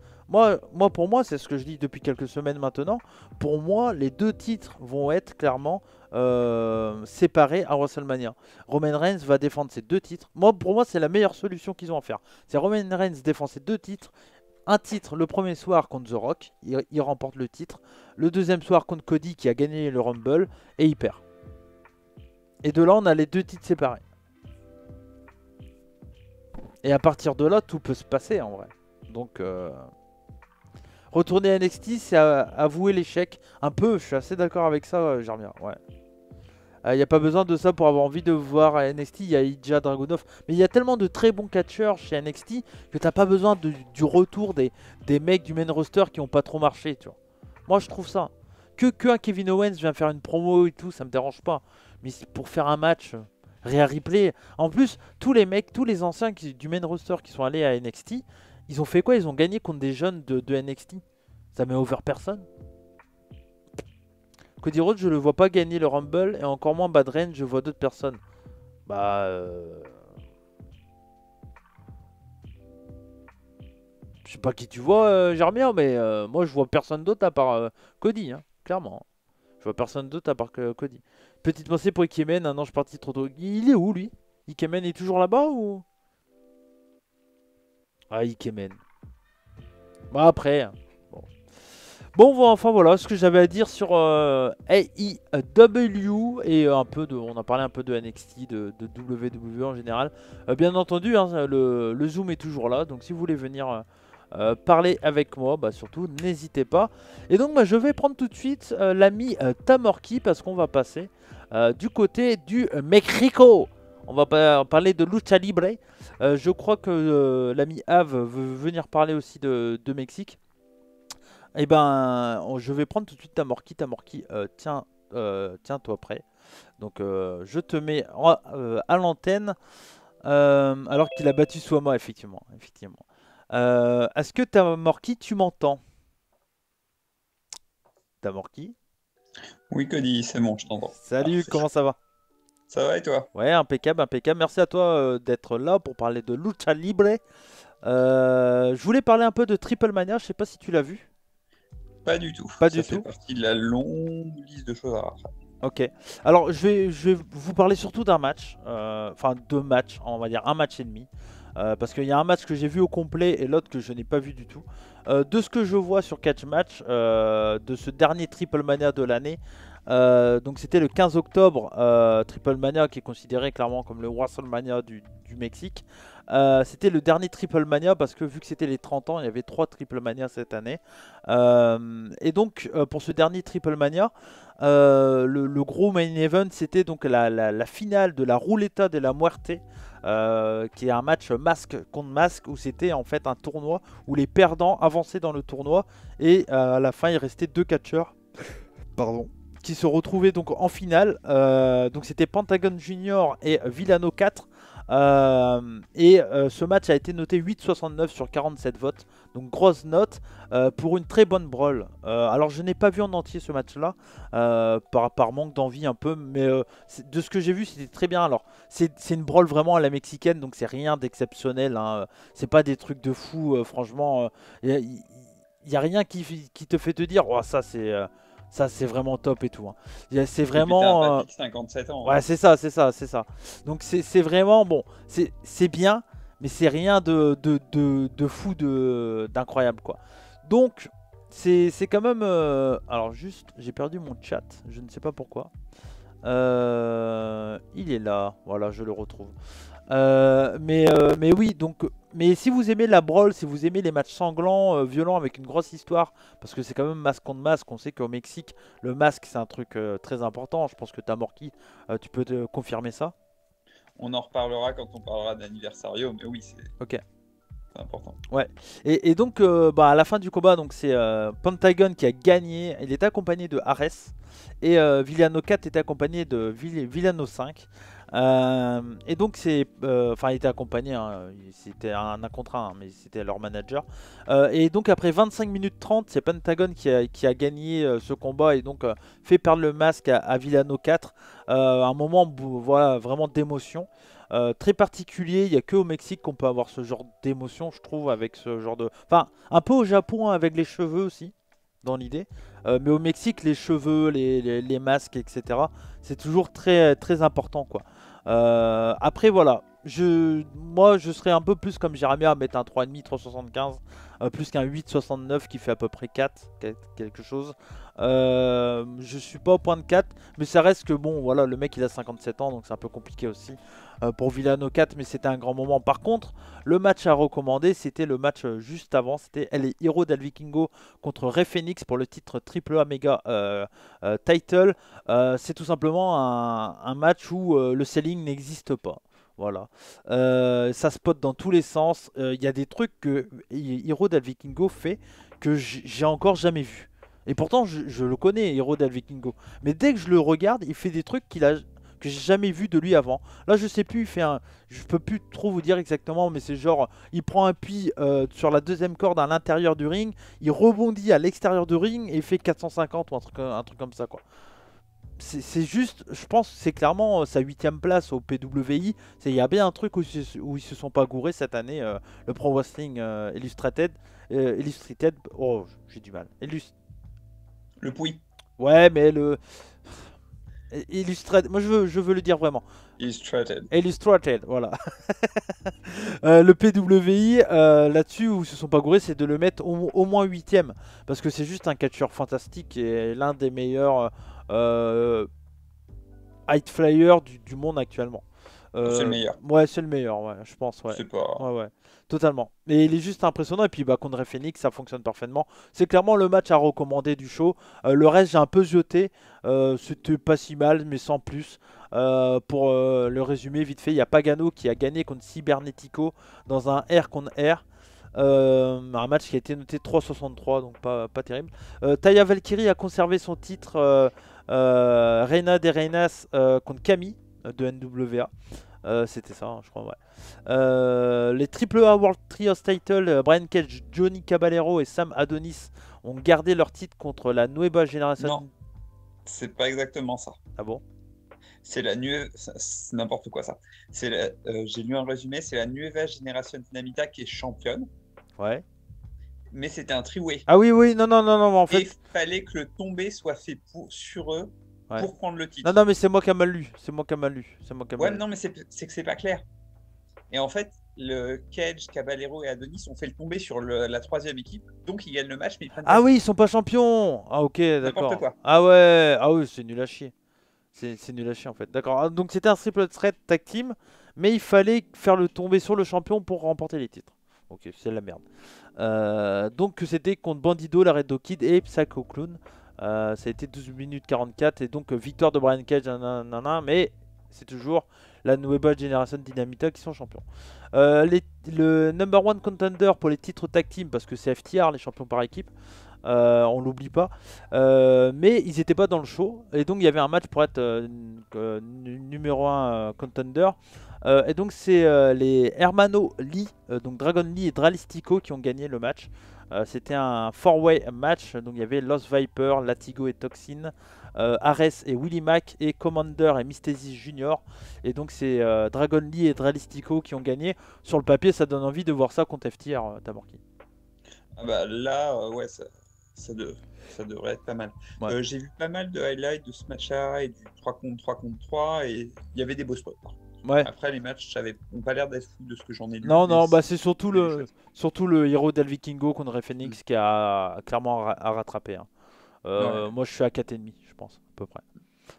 B: pour moi, c'est ce que je dis depuis quelques semaines maintenant. Pour moi, les deux titres vont être clairement séparés à WrestleMania. Roman Reigns va défendre ses deux titres. Pour moi, c'est la meilleure solution qu'ils ont à faire. C'est Roman Reigns défend ses deux titres. Un titre le premier soir contre The Rock, il remporte le titre. Le deuxième soir contre Cody qui a gagné le Rumble et il perd. Et de là, on a les deux titres séparés. Et à partir de là, tout peut se passer en vrai. Donc, retourner à NXT, c'est avouer l'échec. Un peu, je suis assez d'accord avec ça, Jarmia. Ouais. Il n'y a pas besoin de ça pour avoir envie de voir à NXT. Il y a Ilja Dragunov. Mais il y a tellement de très bons catcheurs chez NXT que t'as pas besoin du retour des mecs du main roster qui ont pas trop marché. Tu vois. Moi, je trouve ça. Que un Kevin Owens vient faire une promo et tout, ça me dérange pas. Mais pour faire un match, Rhea Ripley. En plus, tous les mecs, tous les anciens du main roster qui sont allés à NXT, ils ont fait quoi? Ils ont gagné contre des jeunes de NXT. Ça met over personne. Cody Rhodes, je le vois pas gagner le Rumble et encore moins Bad Reigns, je vois d'autres personnes. Bah. Je sais pas qui tu vois, Jarmia, mais moi je vois personne d'autre à part Cody, hein, clairement. Je vois personne d'autre à part que Cody. Petite pensée pour Ikemen, un ange parti trop tôt. Il est où lui? Ikemen est toujours là-bas ou. Ah, Ikemen. Bah après. Hein. Bon, enfin voilà ce que j'avais à dire sur AEW et on a parlé un peu de NXT, de WWE en général. Bien entendu, hein, le Zoom est toujours là, donc si vous voulez venir parler avec moi, bah surtout n'hésitez pas. Et donc je vais prendre tout de suite l'ami Tamorki parce qu'on va passer du côté du Mexico. On va parler de Lucha Libre. Je crois que l'ami Ave veut venir parler aussi de Mexique. Eh ben, je vais prendre tout de suite Tamorki. Tamorki, tiens-toi prêt. Donc, je te mets à l'antenne. Alors qu'il a battu Suama, effectivement. Est-ce que Tamorki, tu m'entends? Tamorki?
D: Oui, Cody, c'est bon, je t'entends.
B: Salut,
D: Parfait.
B: comment ça va?
D: Ça va et toi?
B: Ouais, impeccable, impeccable. Merci à toi d'être là pour parler de Lucha Libre. Je voulais parler un peu de Triple Mania. Je sais pas si tu l'as vu.
D: Pas du tout.
B: Pas
D: Ça
B: du
D: fait
B: tout.
D: partie de la longue liste de choses à voir.
B: Ok. Alors, je vais vous parler surtout d'un match. Enfin, deux matchs, on va dire un match et demi. Parce qu'il y a un match que j'ai vu au complet et l'autre que je n'ai pas vu du tout. De ce que je vois sur Catch Match, de ce dernier Triple Mania de l'année. Donc, c'était le 15 octobre. Triple Mania qui est considéré clairement comme le WrestleMania du Mexique. C'était le dernier Triple Mania parce que vu que c'était les 30 ans, il y avait 3 Triple Mania cette année. Et donc, pour ce dernier Triple Mania, le gros main event, c'était donc la finale de la Ruleta de la Muerte, qui est un match masque contre masque où c'était en fait un tournoi où les perdants avançaient dans le tournoi et à la fin il restait deux catcheurs qui se retrouvaient donc en finale. Donc c'était Pentagon Junior et Villano 4. Ce match a été noté 8,69 sur 47 votes. Donc grosse note pour une très bonne brawl. Alors je n'ai pas vu en entier ce match-là par manque d'envie un peu, mais de ce que j'ai vu c'était très bien. Alors c'est une brawl vraiment à la mexicaine, donc c'est rien d'exceptionnel. Hein. C'est pas des trucs de fou, franchement. Il n'y a rien qui te fait te dire, oh, ça c'est vraiment top et tout. Hein. C'est vraiment.
D: 57 ans.
B: Ouais,
D: Hein.
B: c'est ça. Donc c'est vraiment bon. C'est bien, mais c'est rien de fou, d'incroyable quoi. Donc c'est quand même. Alors, juste, j'ai perdu mon chat. Je ne sais pas pourquoi. Il est là. Voilà, je le retrouve. Mais oui, donc. Mais si vous aimez la brawl, si vous aimez les matchs sanglants, violents avec une grosse histoire, parce que c'est quand même masque contre masque, on sait qu'au Mexique, le masque c'est un truc très important. Je pense que Tamorki, tu peux te confirmer ça?
D: On en reparlera quand on parlera d'anniversario, mais oui,
B: Ok.
D: c'est important.
B: Et donc, à la fin du combat, donc c'est Pentagon qui a gagné. Il était accompagné de Ares et Villano 4 était accompagné de Villano 5. Et donc il était accompagné, hein, c'était un contre un, mais c'était leur manager. Et donc après 25 minutes 30, c'est Pentagon qui a gagné ce combat et donc fait perdre le masque à Villano 4. Un moment voilà, vraiment d'émotion. Très particulier, il n'y a que au Mexique qu'on peut avoir ce genre d'émotion, je trouve, avec ce genre de... Enfin, un peu au Japon, hein, avec les cheveux aussi, dans l'idée. Mais au Mexique, les cheveux, les masques, etc., c'est toujours très, très important, quoi. Après, voilà. Moi, je serais un peu plus comme Jérémy à mettre un 3,5, 3,75, plus qu'un 8,69 qui fait à peu près 4, quelque chose. Je suis pas au point de 4, mais ça reste que bon, voilà, le mec il a 57 ans, donc c'est un peu compliqué aussi pour Villano 4, mais c'était un grand moment. Par contre, le match à recommander, c'était le match juste avant, c'était les Hero del Vikingo contre Rey Fenix pour le titre AAA Mega Title. C'est tout simplement un match où le selling n'existe pas. Voilà. Ça spot dans tous les sens. Il y a des trucs que Hero del Vikingo fait que j'ai encore jamais vu. Et pourtant, je le connais, Hero del Vikingo. Mais dès que je le regarde, il fait des trucs que j'ai jamais vu de lui avant. Là, je sais plus, je peux plus trop vous dire exactement, mais c'est genre, il prend un puits sur la deuxième corde à l'intérieur du ring, il rebondit à l'extérieur du ring et il fait 450 ou un truc comme ça, quoi. C'est juste, je pense, c'est clairement sa 8ème place au PWI. Il y a bien un truc où ils se sont pas gourés cette année. Le Pro Wrestling Illustrated, oh, j'ai du mal.
D: Le pouille.
B: Ouais, mais le Illustrated, moi je veux le dire vraiment.
D: Illustrated.
B: Illustrated, voilà. Le PWI, là-dessus, où ils se sont pas gourés, c'est de le mettre au moins 8ème. Parce que c'est juste un catcheur fantastique et l'un des meilleurs high flyers du monde actuellement.
D: C'est le meilleur.
B: Ouais, c'est le meilleur, ouais, je pense, ouais.
D: C'est pas.
B: Ouais, totalement. Et il est juste impressionnant. Et puis contre Rey Fenix, ça fonctionne parfaitement. C'est clairement le match à recommander du show. Le reste, j'ai un peu jeté. C'était pas si mal, mais sans plus. Pour le résumer vite fait, il y a Pagano qui a gagné contre Cybernetico dans un R contre R. Un match qui a été noté 3,63, donc pas terrible. Taya Valkyrie a conservé son titre Reina de Reinas contre Camille de NWA. C'était ça, hein, je crois, ouais. Les AAA World Trios Title, Brian Cage, Johnny Caballero et Sam Adonis ont gardé leur titre contre la Nueva Generation.
D: Non, c'est pas exactement ça.
B: Ah bon?
D: C'est c'est n'importe quoi ça. J'ai lu un résumé, c'est la Nueva Generation Dynamita qui est championne,
B: Ouais.
D: mais c'était un three-way.
B: Ah oui, non, en
D: Et il
B: fait.
D: fallait que le tombé soit fait sur eux
B: Ouais.
D: pour prendre le titre.
B: Non, mais c'est moi qui a mal lu.
D: Ouais, non, mais c'est que c'est pas clair. Et en fait, le Cage, Caballero et Adonis ont fait le tomber sur la troisième équipe, donc ils gagnent le match, mais ils prennent pas
B: Ah
D: le
B: oui, ils sont pas champions. Ah ok, d'accord.
D: N'importe quoi.
B: Ah ouais, ah oui, c'est nul à chier. C'est nul à chier en fait. D'accord. Ah, donc c'était un triple threat tag team, mais il fallait faire le tomber sur le champion pour remporter les titres. Ok, c'est de la merde. Donc c'était contre Bandido, la Red Kid et Psycho Clown. Ça a été 12 minutes 44 et donc victoire de Brian Cage, mais c'est toujours la Nueva Generation Dynamita qui sont champions. Le number one contender pour les titres tag team, parce que c'est FTR, les champions par équipe, on l'oublie pas, mais ils n'étaient pas dans le show et donc il y avait un match pour être numéro 1 contender. Et donc c'est les Hermano Lee, donc Dragon Lee et Dralistico qui ont gagné le match. C'était un 4-way match, donc il y avait Lost Viper, Latigo et Toxin, Ares et Willie Mack et Commander et Mystesis Junior. Et donc c'est Dragon Lee et Dralistico qui ont gagné. Sur le papier, ça donne envie de voir ça contre FTR, Tamorki.
D: Ah bah là, ouais, ça devrait être pas mal.
B: Ouais.
D: J'ai vu pas mal de highlights de ce match-là et du 3 contre 3 contre 3 et il y avait des beaux spots.
B: Ouais.
D: Après, les matchs n'ont pas l'air d'être fous de ce que j'en ai lu.
B: Non, bah c'est surtout le héros del Vikingo contre Phoenix qui a clairement à rattraper. Hein. Moi, je suis à 4,5, je pense, à peu près.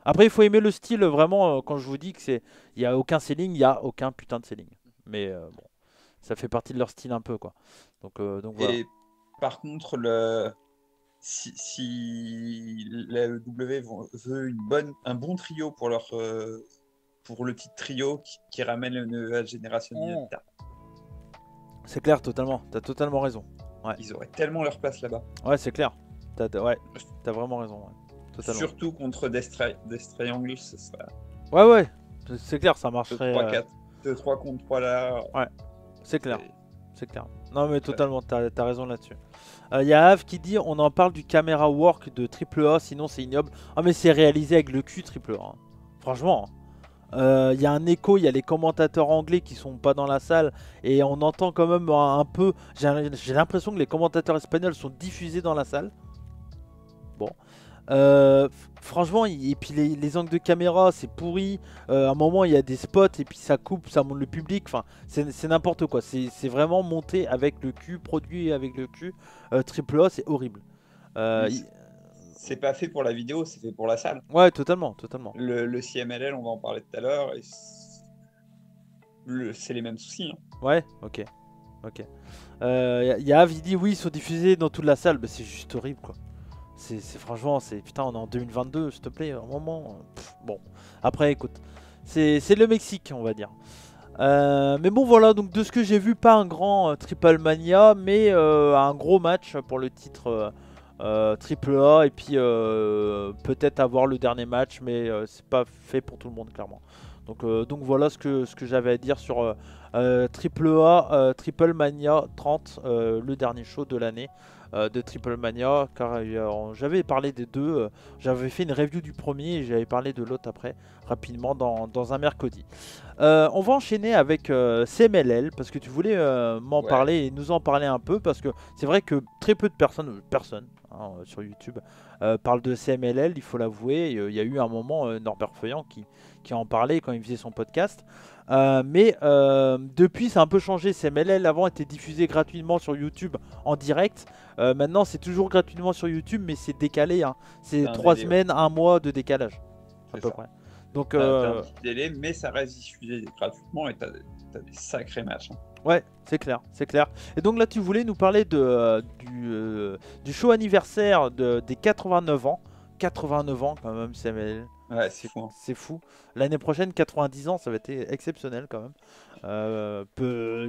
B: Après, il faut aimer le style, vraiment, quand je vous dis que il n'y a aucun selling, il n'y a aucun putain de selling. Mais bon, ça fait partie de leur style un peu, quoi. Donc voilà.
D: Et par contre, si la W veut un bon trio pour le titre trio qui ramène la nouvelle génération d'Inavita.
B: C'est clair, totalement. T'as totalement raison. Ouais.
D: Ils auraient tellement leur place là-bas.
B: Ouais, c'est clair. T'as vraiment raison. Ouais. Totalement.
D: Surtout contre Death Triangle, ce serait.
B: Ouais. C'est clair, ça marcherait.
D: 2-3 contre 3 là.
B: Ouais, c'est clair. C'est clair. Non, mais totalement, t'as raison là-dessus. Y a Av qui dit on en parle du camera work de AAA, sinon c'est ignoble. Ah, mais c'est réalisé avec le cul AAA. Hein. Franchement. Y a un écho, il y a les commentateurs anglais qui sont pas dans la salle et on entend quand même un peu. J'ai l'impression que les commentateurs espagnols sont diffusés dans la salle. Bon. Franchement, et puis les angles de caméra, c'est pourri. À un moment, il y a des spots et puis ça coupe, ça monte le public. Enfin, c'est n'importe quoi. C'est vraiment monté avec le cul, produit avec le cul. AAA, c'est horrible.
D: C'est pas fait pour la vidéo, c'est fait pour la salle.
B: Ouais, totalement.
D: Le CMLL, on va en parler tout à l'heure. C'est les mêmes soucis. Hein.
B: Ouais, ok. Y a Av, il dit oui, ils sont diffusés dans toute la salle. Bah, c'est juste horrible, quoi. Franchement, putain, on est en 2022, s'il te plaît, un moment. Bon, après, écoute, c'est le Mexique, on va dire. Mais bon, voilà, donc de ce que j'ai vu, pas un grand Triple Mania, mais un gros match pour le titre Triple A. Et puis peut-être avoir le dernier match, mais c'est pas fait pour tout le monde, clairement. Donc voilà ce que j'avais à dire sur Triple A, Triple Mania 30, le dernier show de l'année. De Triple Mania, car j'avais parlé des deux, j'avais fait une review du premier et j'avais parlé de l'autre après, rapidement dans un mercredi. On va enchaîner avec CMLL, parce que tu voulais m'en parler et nous en parler un peu, parce que c'est vrai que très peu de personnes hein, sur YouTube parlent de CMLL, il faut l'avouer. Il y a eu un moment Norbert Feuillant qui en parlait quand il faisait son podcast. Mais depuis, ça a un peu changé. CMLL avant était diffusé gratuitement sur YouTube en direct. Maintenant, c'est toujours gratuitement sur YouTube, mais c'est décalé. Hein. C'est 3 semaines, 1 mois de décalage, à peu près. Donc,
D: t'as un petit délai, mais ça reste diffusé gratuitement et t'as des sacrés matchs. Hein.
B: Ouais, c'est clair. Et donc là, tu voulais nous parler du show anniversaire des 89 ans. 89 ans quand même, CMLL.
D: Ouais, c'est fou. Hein.
B: C'est fou. L'année prochaine, 90 ans, ça va être exceptionnel quand même.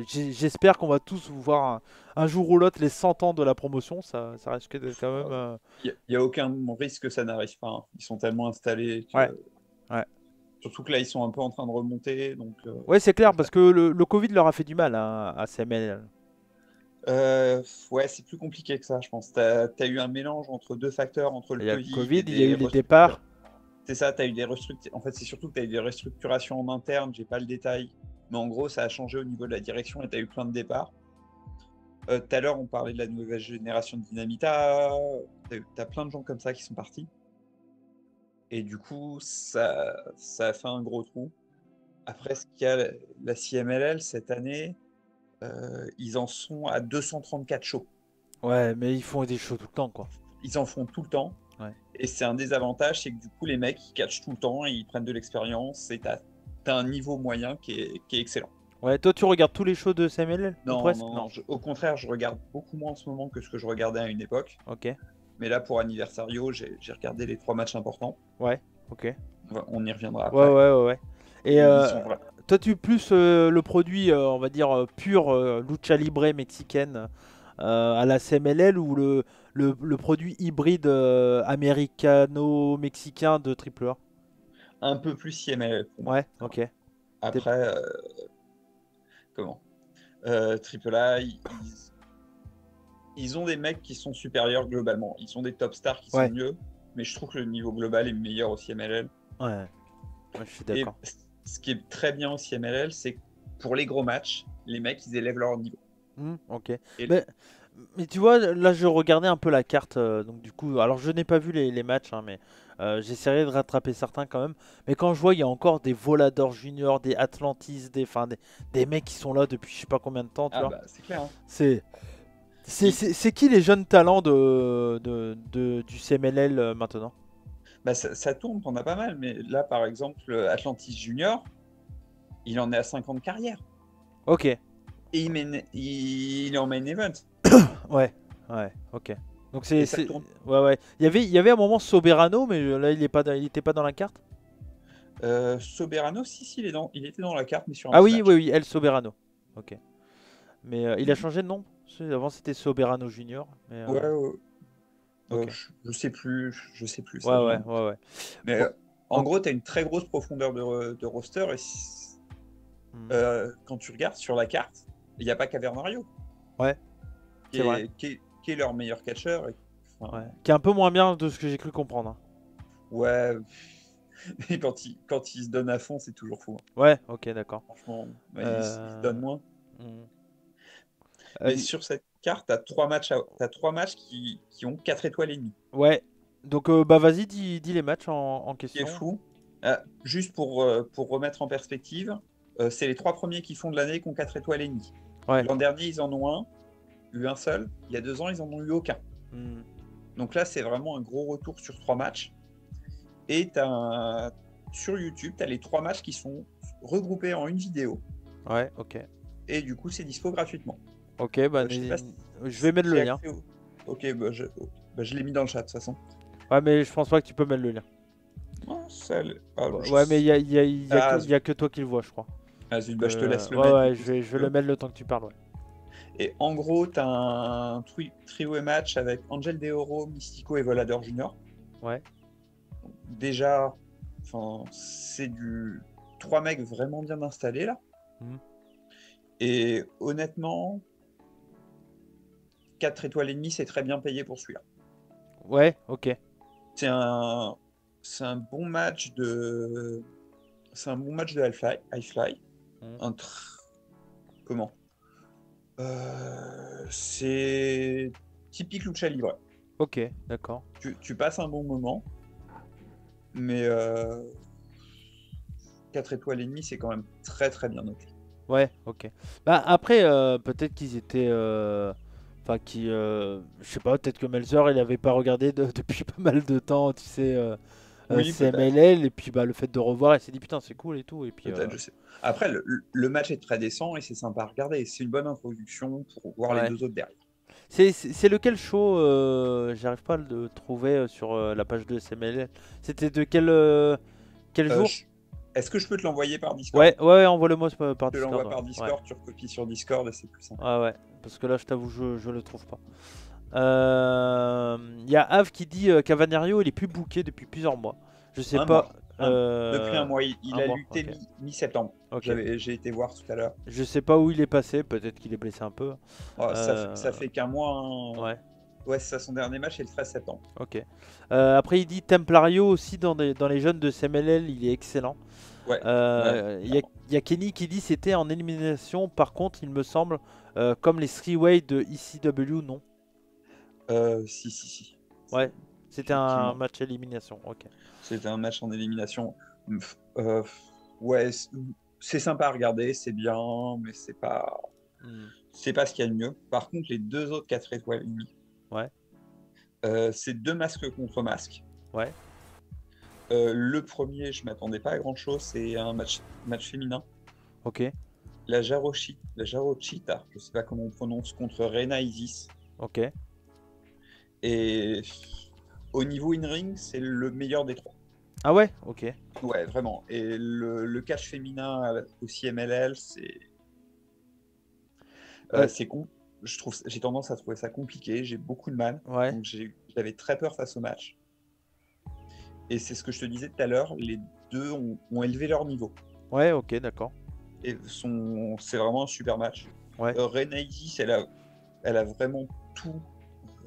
B: J'espère qu'on va tous voir un jour ou l'autre les 100 ans de la promotion. Ça risque d'être quand même...
D: Il n'y a aucun risque que ça n'arrive pas. Hein. Ils sont tellement installés.
B: Ouais.
D: Surtout que là, ils sont un peu en train de remonter. Donc,
B: ouais, c'est clair, parce que le Covid leur a fait du mal à CMLL.
D: Ouais, c'est plus compliqué que ça, je pense. T'as eu un mélange entre deux facteurs, entre le
B: Covid, il y a eu les départs.
D: C'est ça, t'as eu des restructurations. En fait, c'est surtout que t'as eu des restructurations en interne, j'ai pas le détail. Mais en gros, ça a changé au niveau de la direction et t'as eu plein de départs. Tout à l'heure, on parlait de la nouvelle génération de Dynamita. T'as plein de gens comme ça qui sont partis. Et du coup, ça a fait un gros trou. Après, ce qu'il y a, la CMLL, cette année, ils en sont à 234 shows.
B: Ouais, mais ils font des shows tout le temps, quoi.
D: Ils en font tout le temps. Ouais. Et c'est un désavantage, c'est que du coup, les mecs, ils catchent tout le temps, ils prennent de l'expérience, et t'as un niveau moyen qui est excellent.
B: Ouais, toi, tu regardes tous les shows de CMLL?
D: Non, au contraire, je regarde beaucoup moins en ce moment que ce que je regardais à une époque.
B: Ok.
D: Mais là, pour Anniversario, j'ai regardé les 3 matchs importants.
B: Ouais, ok.
D: On y reviendra après.
B: Ouais. Et toi, tu plus le produit, on va dire, pur lucha libre mexicaine à la CMLL ou le produit hybride américano-mexicain de AAA?
D: Un peu plus CMLL.
B: Ouais, ok.
D: Après, AAA, ils ont des mecs qui sont supérieurs globalement. Ils ont des top stars qui sont mieux, mais je trouve que le niveau global est meilleur au CMLL.
B: Ouais, je suis d'accord.
D: Et ce qui est très bien au CMLL, c'est que pour les gros matchs, les mecs, ils élèvent leur niveau.
B: Ok. Mais tu vois, là je regardais un peu la carte, donc du coup, alors je n'ai pas vu les matchs, hein, mais j'essaierai de rattraper certains quand même. Mais quand je vois, il y a encore des Volador Junior, des Atlantis, enfin, des mecs qui sont là depuis je sais pas combien de temps, tu
D: Ah
B: vois.
D: bah c'est clair. Hein.
B: C'est c'est qui les jeunes talents du CMLL maintenant?
D: Bah, ça tourne, t'en as pas mal, mais là par exemple, Atlantis Junior, il en est à 5 ans de carrière.
B: Ok,
D: Et il est en main event.
B: ouais, ouais, ok. Donc
D: Et ça tourne.
B: ouais, ouais. Il y avait un moment Soberano, mais là il était pas dans la carte.
D: Soberano, si, il était dans la carte, mais sur un
B: Ah
D: petit
B: oui,
D: match.
B: oui, oui, El Soberano. Ok. Mais il a
D: Mhm.
B: changé de nom. Avant c'était Soberano Junior. Mais
D: Ouais, ouais.
B: ok.
D: Je sais plus, ça
B: Ouais,
D: vient
B: ouais,
D: un doute.
B: ouais, ouais.
D: Mais
B: Bon,
D: en
B: ok.
D: gros, tu as une très grosse profondeur de roster. Et
B: Hmm.
D: quand tu regardes sur la carte, il n'y a pas Cavernario,
B: Ouais, c'est vrai.
D: qui est leur meilleur catcheur. Enfin,
B: Ouais. Qui est un peu moins bien de ce que j'ai cru comprendre, hein.
D: ouais, mais quand il se donne à fond, c'est toujours fou. Hein.
B: Ouais, ok, d'accord.
D: Franchement, bah, il se donne
B: Euh,
D: moins.
B: hmm.
D: Mais
B: Euh,
D: sur cette carte, tu as 3 matchs, t'as 3 matchs qui ont 4 étoiles et demie.
B: ouais. Donc bah vas-y, dis les matchs en
D: Ce qui est
B: question.
D: fou. Juste pour remettre en perspective, c'est les 3 premiers qui font de l'année qui ont 4 étoiles et demie.
B: Ouais.
D: L'an dernier, ils en ont eu un seul. Il y a 2 ans, ils en ont eu aucun.
B: Hmm.
D: Donc là, c'est vraiment un gros retour sur 3 matchs. Et sur YouTube, tu as les 3 matchs qui sont regroupés en une vidéo.
B: Ouais, ok.
D: Et du coup, c'est dispo gratuitement.
B: Ok, bah
D: Je sais pas
B: je vais mettre le
D: si
B: lien.
D: accès Ok, je l'ai mis dans le chat de toute façon.
B: Ouais, mais je pense pas que tu peux mettre le lien.
D: Oh,
B: Ouais, mais il y a que toi qui le vois, je crois.
D: zut,
B: Donc,
D: je te laisse le
B: ouais,
D: mettre du
B: ouais,
D: coup.
B: je vais le mettre le temps que tu parles, ouais.
D: Et en gros, tu as un trio match avec Angel De Oro, Mystico et Volador Junior.
B: Ouais.
D: Déjà, c'est du 3 mecs vraiment bien installés là.
B: Mhm.
D: Et honnêtement, 4 étoiles et demie, c'est très bien payé pour celui-là.
B: Ouais, ok.
D: C'est un, c'est un bon match de, c'est un bon match de High Fly.
B: Mhm.
D: Comment? C'est typique lucha libre.
B: Ok, d'accord.
D: Tu passes un bon moment, mais 4 étoiles et demie, c'est quand même très très bien noté.
B: Ouais, ok. Bah après, peut-être qu'ils étaient, enfin je sais pas, peut-être que Melzer il avait pas regardé depuis pas mal de temps, tu sais,
D: Oui, peut-être.
B: CMLL et puis bah le fait de revoir, il s'est dit putain c'est cool et tout et puis
D: Peut-être, je sais. Après, le match est très décent et c'est sympa à regarder. C'est une bonne introduction pour voir les
B: ouais.
D: 2 autres derrière.
B: C'est lequel show, j'arrive pas à le trouver sur la page de CMLL. C'était de quel
D: Euh,
B: jour?
D: je- Est-ce que je peux te l'envoyer par Discord?
B: Ouais, ouais, envoie-le-moi par
D: Je te
B: Discord.
D: l'envoie par
B: Ouais,
D: Discord, tu recopies sur Discord et c'est plus simple.
B: ouais, ouais, parce que là je t'avoue je le trouve pas. Il y a Av qui dit Cavanario il est plus booké depuis plusieurs mois. Je sais
D: Un
B: pas.
D: mois. Depuis un mois. Il
B: Un
D: a
B: mois,
D: lutté
B: ok.
D: mi-septembre.
B: Ok.
D: J'ai été voir tout à l'heure.
B: Je sais pas où il est passé, peut-être qu'il est blessé un peu.
D: Oh, ça fait qu'un mois. Hein.
B: Ouais,
D: Ouais, c'est ça, son dernier match, c'est le 13 septembre.
B: ok. Après il dit Templario aussi dans les jeunes de CMLL, il est excellent.
D: Ouais, ouais, clairement.
B: Il y a Kenny qui dit c'était en élimination, par contre il me semble, comme les Three-Way de ECW, non.
D: Si.
B: Ouais, c'était un
D: Effectivement.
B: match élimination, ok.
D: C'était un match en élimination. Euh, ouais, c'est sympa à regarder, c'est bien, mais
B: Hmm.
D: c'est pas ce qu'il y a de mieux. Par contre, les 2 autres 4 étoiles et demie,
B: Ouais,
D: c'est 2 masques contre masques.
B: ouais,
D: Le premier, je m'attendais pas à grand chose, c'est un match féminin.
B: ok,
D: La Jarochita, je sais pas comment on prononce, contre Rena Isis.
B: ok.
D: Et au niveau in-ring, c'est le meilleur des 3.
B: Ah ouais, ok.
D: Ouais, vraiment. Et le catch féminin aussi MLL,
B: Euh,
D: c'est con. J'ai tendance à trouver ça compliqué. J'ai beaucoup de mal.
B: ouais,
D: Donc j'avais très peur face au match. Et c'est ce que je te disais tout à l'heure. Les deux ont élevé leur niveau.
B: ouais, ok, d'accord.
D: Et c'est vraiment un super match.
B: Ouais,
D: Rena Isis, elle a vraiment tout.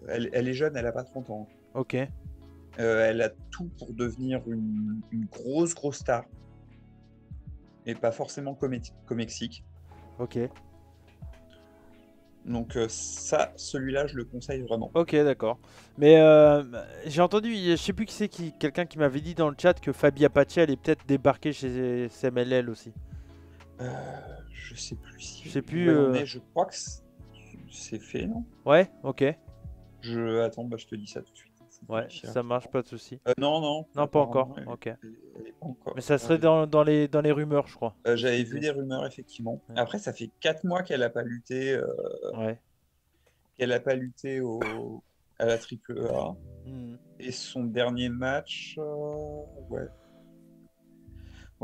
D: Elle est jeune, elle a pas 30 ans.
B: ok.
D: Elle a tout pour devenir une grosse star. Et pas forcément comme Mexique.
B: Ok.
D: Donc celui-là, je le conseille vraiment.
B: Ok, d'accord. Mais j'ai entendu, je sais plus qui c'est, quelqu'un qui m'avait dit dans le chat que Fabi Apache allait peut-être débarquer chez CMLL aussi.
D: Je sais plus si.
B: Je sais plus.
D: Ouais, on est, je crois que c'est fait, non?
B: Ouais, ok.
D: Attends, je te dis ça tout de suite.
B: Ouais, ça marche, pas de souci.
D: Non,
B: Non, pas encore. Ok.
D: Elle est pas encore.
B: Mais ça serait dans les rumeurs, je crois.
D: J'avais vu des rumeurs, effectivement.
B: Ouais.
D: Après, ça fait 4 mois qu'elle n'a pas lutté,
B: Ouais.
D: à la AAA.
B: Hmm.
D: Et son dernier match, ouais,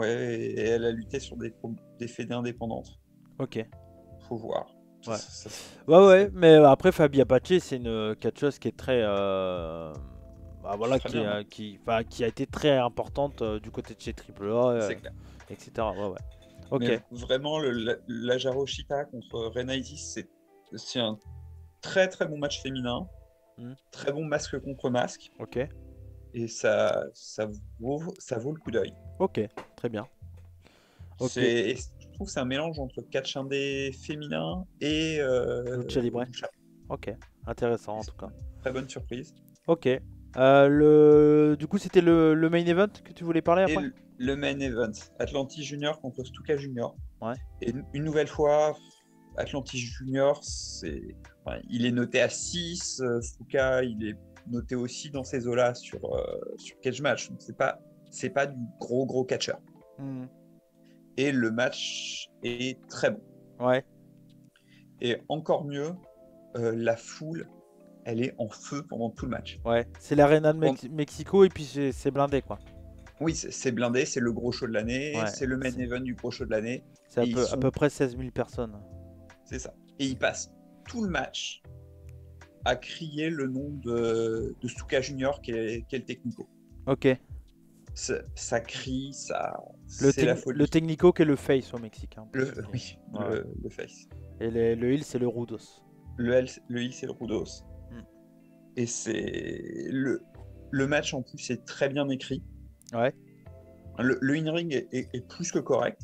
D: et elle a lutté sur des fédés indépendantes.
B: Ok.
D: Faut voir.
B: Ouais.
D: Ça,
B: Ouais, mais après Fabi Apache, c'est une catcheuse qui est très, bah voilà,
D: très bien, hein.
B: qui a été très importante du côté de chez AAA,
D: C'est clair.
B: etc. Ouais. Ok.
D: Mais vraiment, la Jaroshita contre Rena Isis, c'est un très très bon match féminin. Très bon masque contre masque.
B: Ok.
D: Et ça vaut le coup d'œil.
B: Ok, très bien. Ok.
D: Et je trouve que c'est un mélange entre catch indé féminin et
B: Lucha Libre. Ok, intéressant en tout cas.
D: Très bonne surprise.
B: Ok. Du coup, c'était le main event que tu voulais parler après?
D: Et le main event, Atlantis Junior contre Stuka Junior.
B: Ouais.
D: Et une nouvelle fois, Atlantis Junior, il est noté à 6. Stuka, il est noté aussi dans ces eaux-là sur Cage Match. Donc c'est pas du gros catcher. Et le match est très bon.
B: Ouais.
D: Et encore mieux, la foule, elle est en feu pendant tout le match.
B: Ouais, c'est l'arena de Mexico et puis c'est blindé quoi.
D: Oui, c'est blindé, c'est le gros show de l'année,
B: Ouais,
D: c'est le main event du gros show de l'année.
B: C'est à peu près 16 000 personnes.
D: C'est ça. Et ils passent tout le match à crier le nom de Stuka Junior qui est le technico.
B: Ok.
D: Ça crie,
B: c'est la folie. Le technico qui est le face au Mexique. Hein,
D: oui,
B: ouais.
D: le face.
B: Et le heel c'est le Rudos.
D: Le heel c'est le Rudos. Et c'est le match en plus est très bien écrit.
B: Ouais.
D: Le in-ring est plus que correct.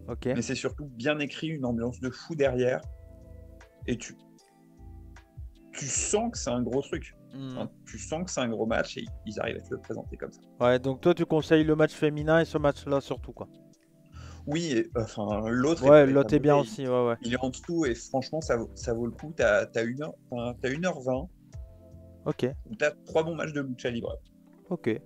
B: Ok.
D: Mais c'est surtout bien écrit, une ambiance de fou derrière. Et tu sens que c'est un gros truc. Enfin, tu sens que c'est un gros match et ils arrivent à te le présenter comme ça.
B: Ouais, donc toi tu conseilles le match féminin et ce match-là surtout quoi.
D: Oui, l'autre
B: est bien aussi. Ouais.
D: Il est en dessous et franchement ça vaut le coup. T'as 1h20.
B: Ok.
D: T'as 3 bons matchs de lucha libre.
B: Ok.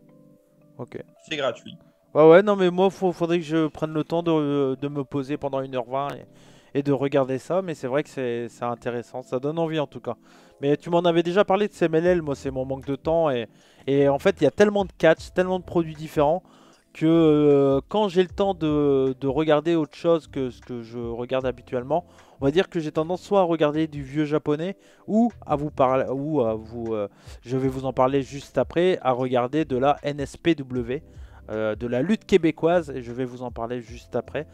D: C'est gratuit.
B: Ouais, non mais moi faudrait que je prenne le temps de me poser pendant 1h20 et de regarder ça, mais c'est vrai que c'est intéressant, ça donne envie en tout cas. Mais tu m'en avais déjà parlé de CMLL, moi c'est mon manque de temps et en fait il y a tellement de catch, tellement de produits différents que quand j'ai le temps de regarder autre chose que ce que je regarde habituellement, on va dire que j'ai tendance soit à regarder du vieux japonais ou à vous parler, je vais vous en parler juste après, à regarder de la NSPW. De la lutte québécoise et je vais vous en parler juste après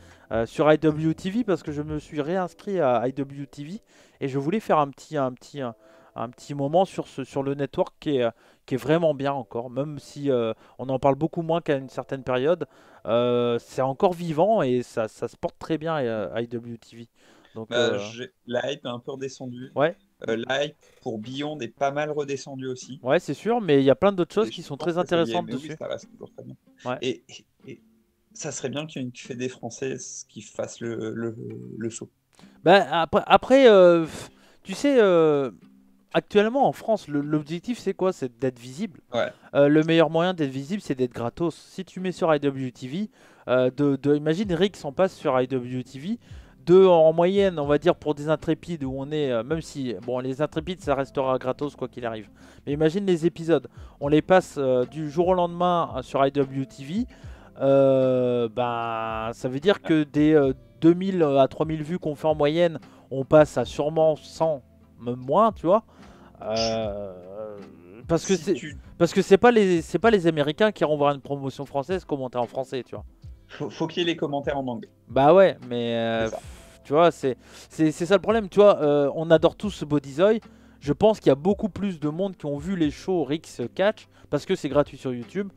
B: sur IWTV parce que je me suis réinscrit à IWTV et je voulais faire un petit moment sur le network qui est vraiment bien encore, même si on en parle beaucoup moins qu'à une certaine période, c'est encore vivant et ça se porte très bien à IWTV. Donc,
D: la hype est un peu redescendue.
B: Ouais.
D: La hype pour Beyond est pas mal redescendue aussi.
B: Ouais, c'est sûr, mais il y a plein d'autres choses qui sont très intéressantes dessus.
D: Oui, ça reste toujours très bien.
B: Ouais.
D: Et ça serait bien qu'il y ait une fédé française qui fasse le saut.
B: Bah, après tu sais, actuellement en France, l'objectif c'est quoi? C'est d'être visible.
D: Ouais.
B: Le meilleur moyen d'être visible, c'est d'être gratos. Si tu mets sur IWTV, imagine Rick s'en passe sur IWTV. En moyenne, on va dire pour des intrépides où on est, même si, bon, les intrépides ça restera gratos quoi qu'il arrive. Mais imagine les épisodes, on les passe du jour au lendemain sur IWTV. Ça veut dire que des 2000 à 3000 vues qu'on fait en moyenne, on passe à sûrement 100, même moins, tu vois. Parce que c'est pas les Américains qui iront voir une promotion française commenter en français, tu vois.
D: Faut qu'il y ait les commentaires en anglais.
B: Bah ouais, mais tu vois, c'est ça le problème. Tu vois, on adore tous Bodyzoy. je pense qu'il y a beaucoup plus de monde qui ont vu les shows Rix Catch parce que c'est gratuit sur YouTube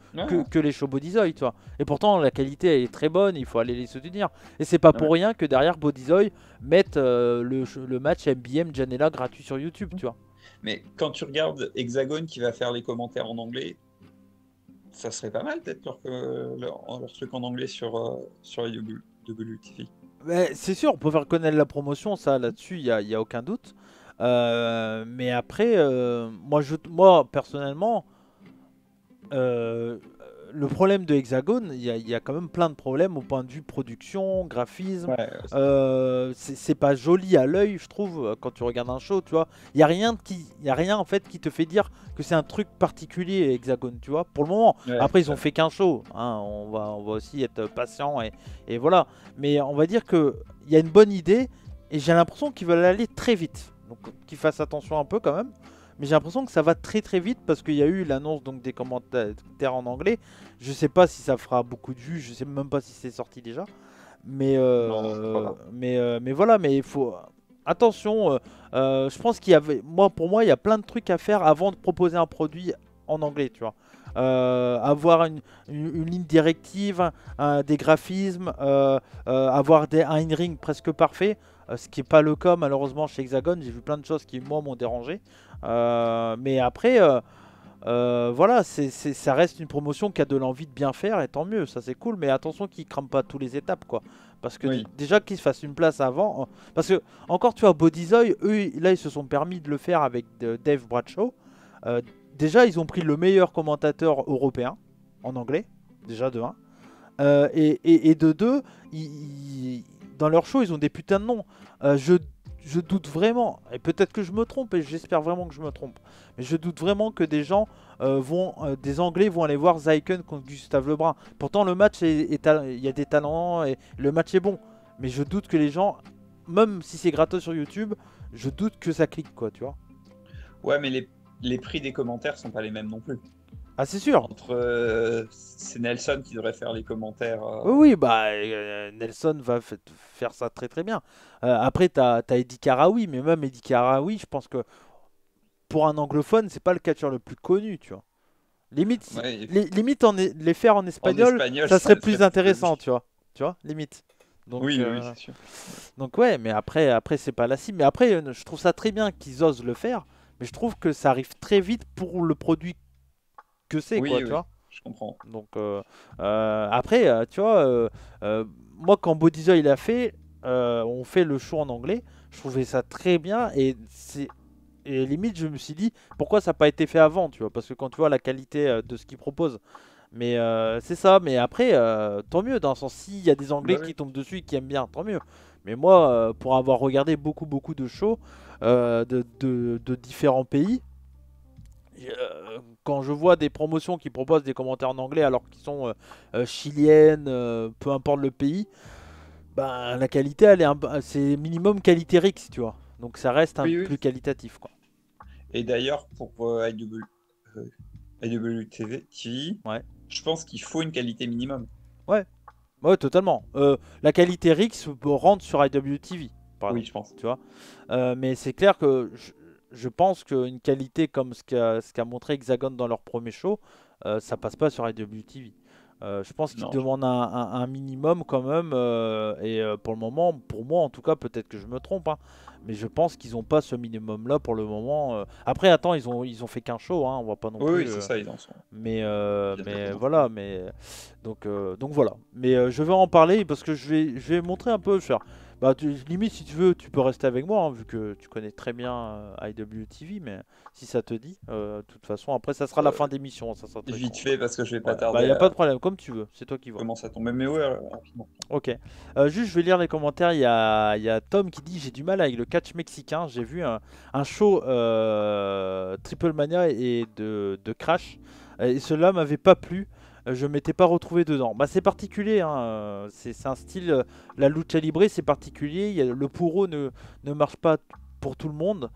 B: que les shows Bodyzoy, tu vois. Et pourtant la qualité elle est très bonne, il faut aller les soutenir. Et c'est pas pour rien que derrière Bodyzoy mettent le match MBM Janela gratuit sur YouTube, tu vois.
D: Mais quand tu regardes Hexagone qui va faire les commentaires en anglais, ça serait pas mal peut-être leur truc en anglais sur WTV.
B: C'est sûr, on peut faire connaître la promotion, ça là-dessus, il y a aucun doute. Mais après, moi personnellement, le problème de Hexagone, il y a quand même plein de problèmes au point de vue production, graphisme. C'est pas joli à l'œil, je trouve, quand tu regardes un show, tu vois. Il y a rien en fait qui te fait dire que c'est un truc particulier Hexagone, tu vois. Pour le moment. Après, ils ont fait qu'un show, hein, on va aussi être patient et voilà. Mais on va dire que il y a une bonne idée et j'ai l'impression qu'ils veulent aller très vite. Donc qu'ils fassent attention un peu quand même. Mais j'ai l'impression que ça va très très vite parce qu'il y a eu l'annonce donc des commentaires en anglais. Je sais pas si ça fera beaucoup de vues, je sais même pas si c'est sorti déjà. Mais voilà, mais il faut attention. Je pense qu'il y avait, pour moi, il y a plein de trucs à faire avant de proposer un produit en anglais, tu vois. Avoir une ligne directive, des graphismes, avoir un in-ring presque parfait. Ce qui n'est pas le cas malheureusement chez Hexagone. J'ai vu plein de choses qui moi m'ont dérangé. Mais après, voilà, ça reste une promotion qui a de l'envie de bien faire et tant mieux, ça c'est cool. Mais attention qu'ils ne crament pas toutes les étapes, quoi. Parce que déjà qu'ils se fassent une place avant. Parce que, encore tu vois, Bodyzoy, eux, là ils se sont permis de le faire avec Dave Bradshaw. Déjà, ils ont pris le meilleur commentateur européen en anglais, déjà de 1. Et de 2, dans leur show, ils ont des putains de noms. Je doute vraiment, et peut-être que je me trompe, et j'espère vraiment que je me trompe, mais je doute vraiment que des gens des Anglais vont aller voir Zyken contre Gustave Lebrun. Pourtant, le match, il y a des talents, et le match est bon. Mais je doute que les gens, même si c'est gratos sur YouTube, je doute que ça clique, quoi, tu vois.
D: Ouais, mais les prix des commentaires sont pas les mêmes non plus.
B: Ah, c'est sûr.
D: C'est Nelson qui devrait faire les commentaires.
B: Oui, bah Nelson va faire ça très très bien. Après, t'as Eddie Karaoui, mais même Eddie Karaoui, je pense que pour un anglophone, c'est pas le catcheur le plus connu, tu vois. Limite, limite les faire en espagnol, ça serait plus intéressant, tu vois. Tu vois, limite. Donc,
D: oui, c'est sûr.
B: Donc ouais, mais après c'est pas la cible. Mais après, je trouve ça très bien qu'ils osent le faire, mais je trouve que ça arrive très vite pour le produit que c'est, quoi, tu vois.
D: Je comprends.
B: Donc après, tu vois, moi quand Bodyzoy il a fait, on fait le show en anglais, je trouvais ça très bien et limite je me suis dit pourquoi ça n'a pas été fait avant, tu vois, parce que quand tu vois la qualité de ce qu'ils proposent. Mais c'est ça, mais après, tant mieux, dans le sens s'il y a des Anglais qui tombent dessus et qui aiment bien, tant mieux. Mais moi, pour avoir regardé beaucoup de shows de différents pays, quand je vois des promotions qui proposent des commentaires en anglais alors qu'ils sont chiliennes, peu importe le pays, ben, la qualité, c'est minimum qualité Rix, tu vois. Donc ça reste plus qualitatif, quoi.
D: Et d'ailleurs, pour IWTV, je pense qu'il faut une qualité minimum.
B: Ouais, totalement. La qualité Rix rentre sur IWTV.
D: Oui, je pense.
B: Tu vois. Mais c'est clair que je pense qu'une qualité comme ce qu'a montré Hexagone dans leur premier show, ça passe pas sur IWTV. Je pense qu'ils demandent un minimum quand même. Et pour le moment, pour moi en tout cas, peut-être que je me trompe, hein, mais je pense qu'ils n'ont pas ce minimum-là pour le moment. Après, attends, ils ont fait qu'un show, hein, on va pas non plus.
D: Oui, c'est ça, ils en sont.
B: Mais voilà, donc voilà. Mais je vais en parler parce que je vais montrer un peu. Bah, limite, si tu veux, tu peux rester avec moi, hein, vu que tu connais très bien IWTV, mais si ça te dit, de toute façon, après, ça sera la fin d'émission. Ça sera
D: vite fait, parce que je vais pas tarder.
B: Bah, y a pas de problème, comme tu veux, c'est toi qui vois.
D: Comment ça tombe, mais ouais, rapidement.
B: Ok. Juste, je vais lire les commentaires. Il y a Tom qui dit: j'ai du mal avec le catch mexicain. J'ai vu un show Triple Mania et de Crash, et cela m'avait pas plu. Je m'étais pas retrouvé dedans. Bah, c'est particulier, hein. C'est un style, la lucha libre, c'est particulier. Le puro ne marche pas pour tout le monde.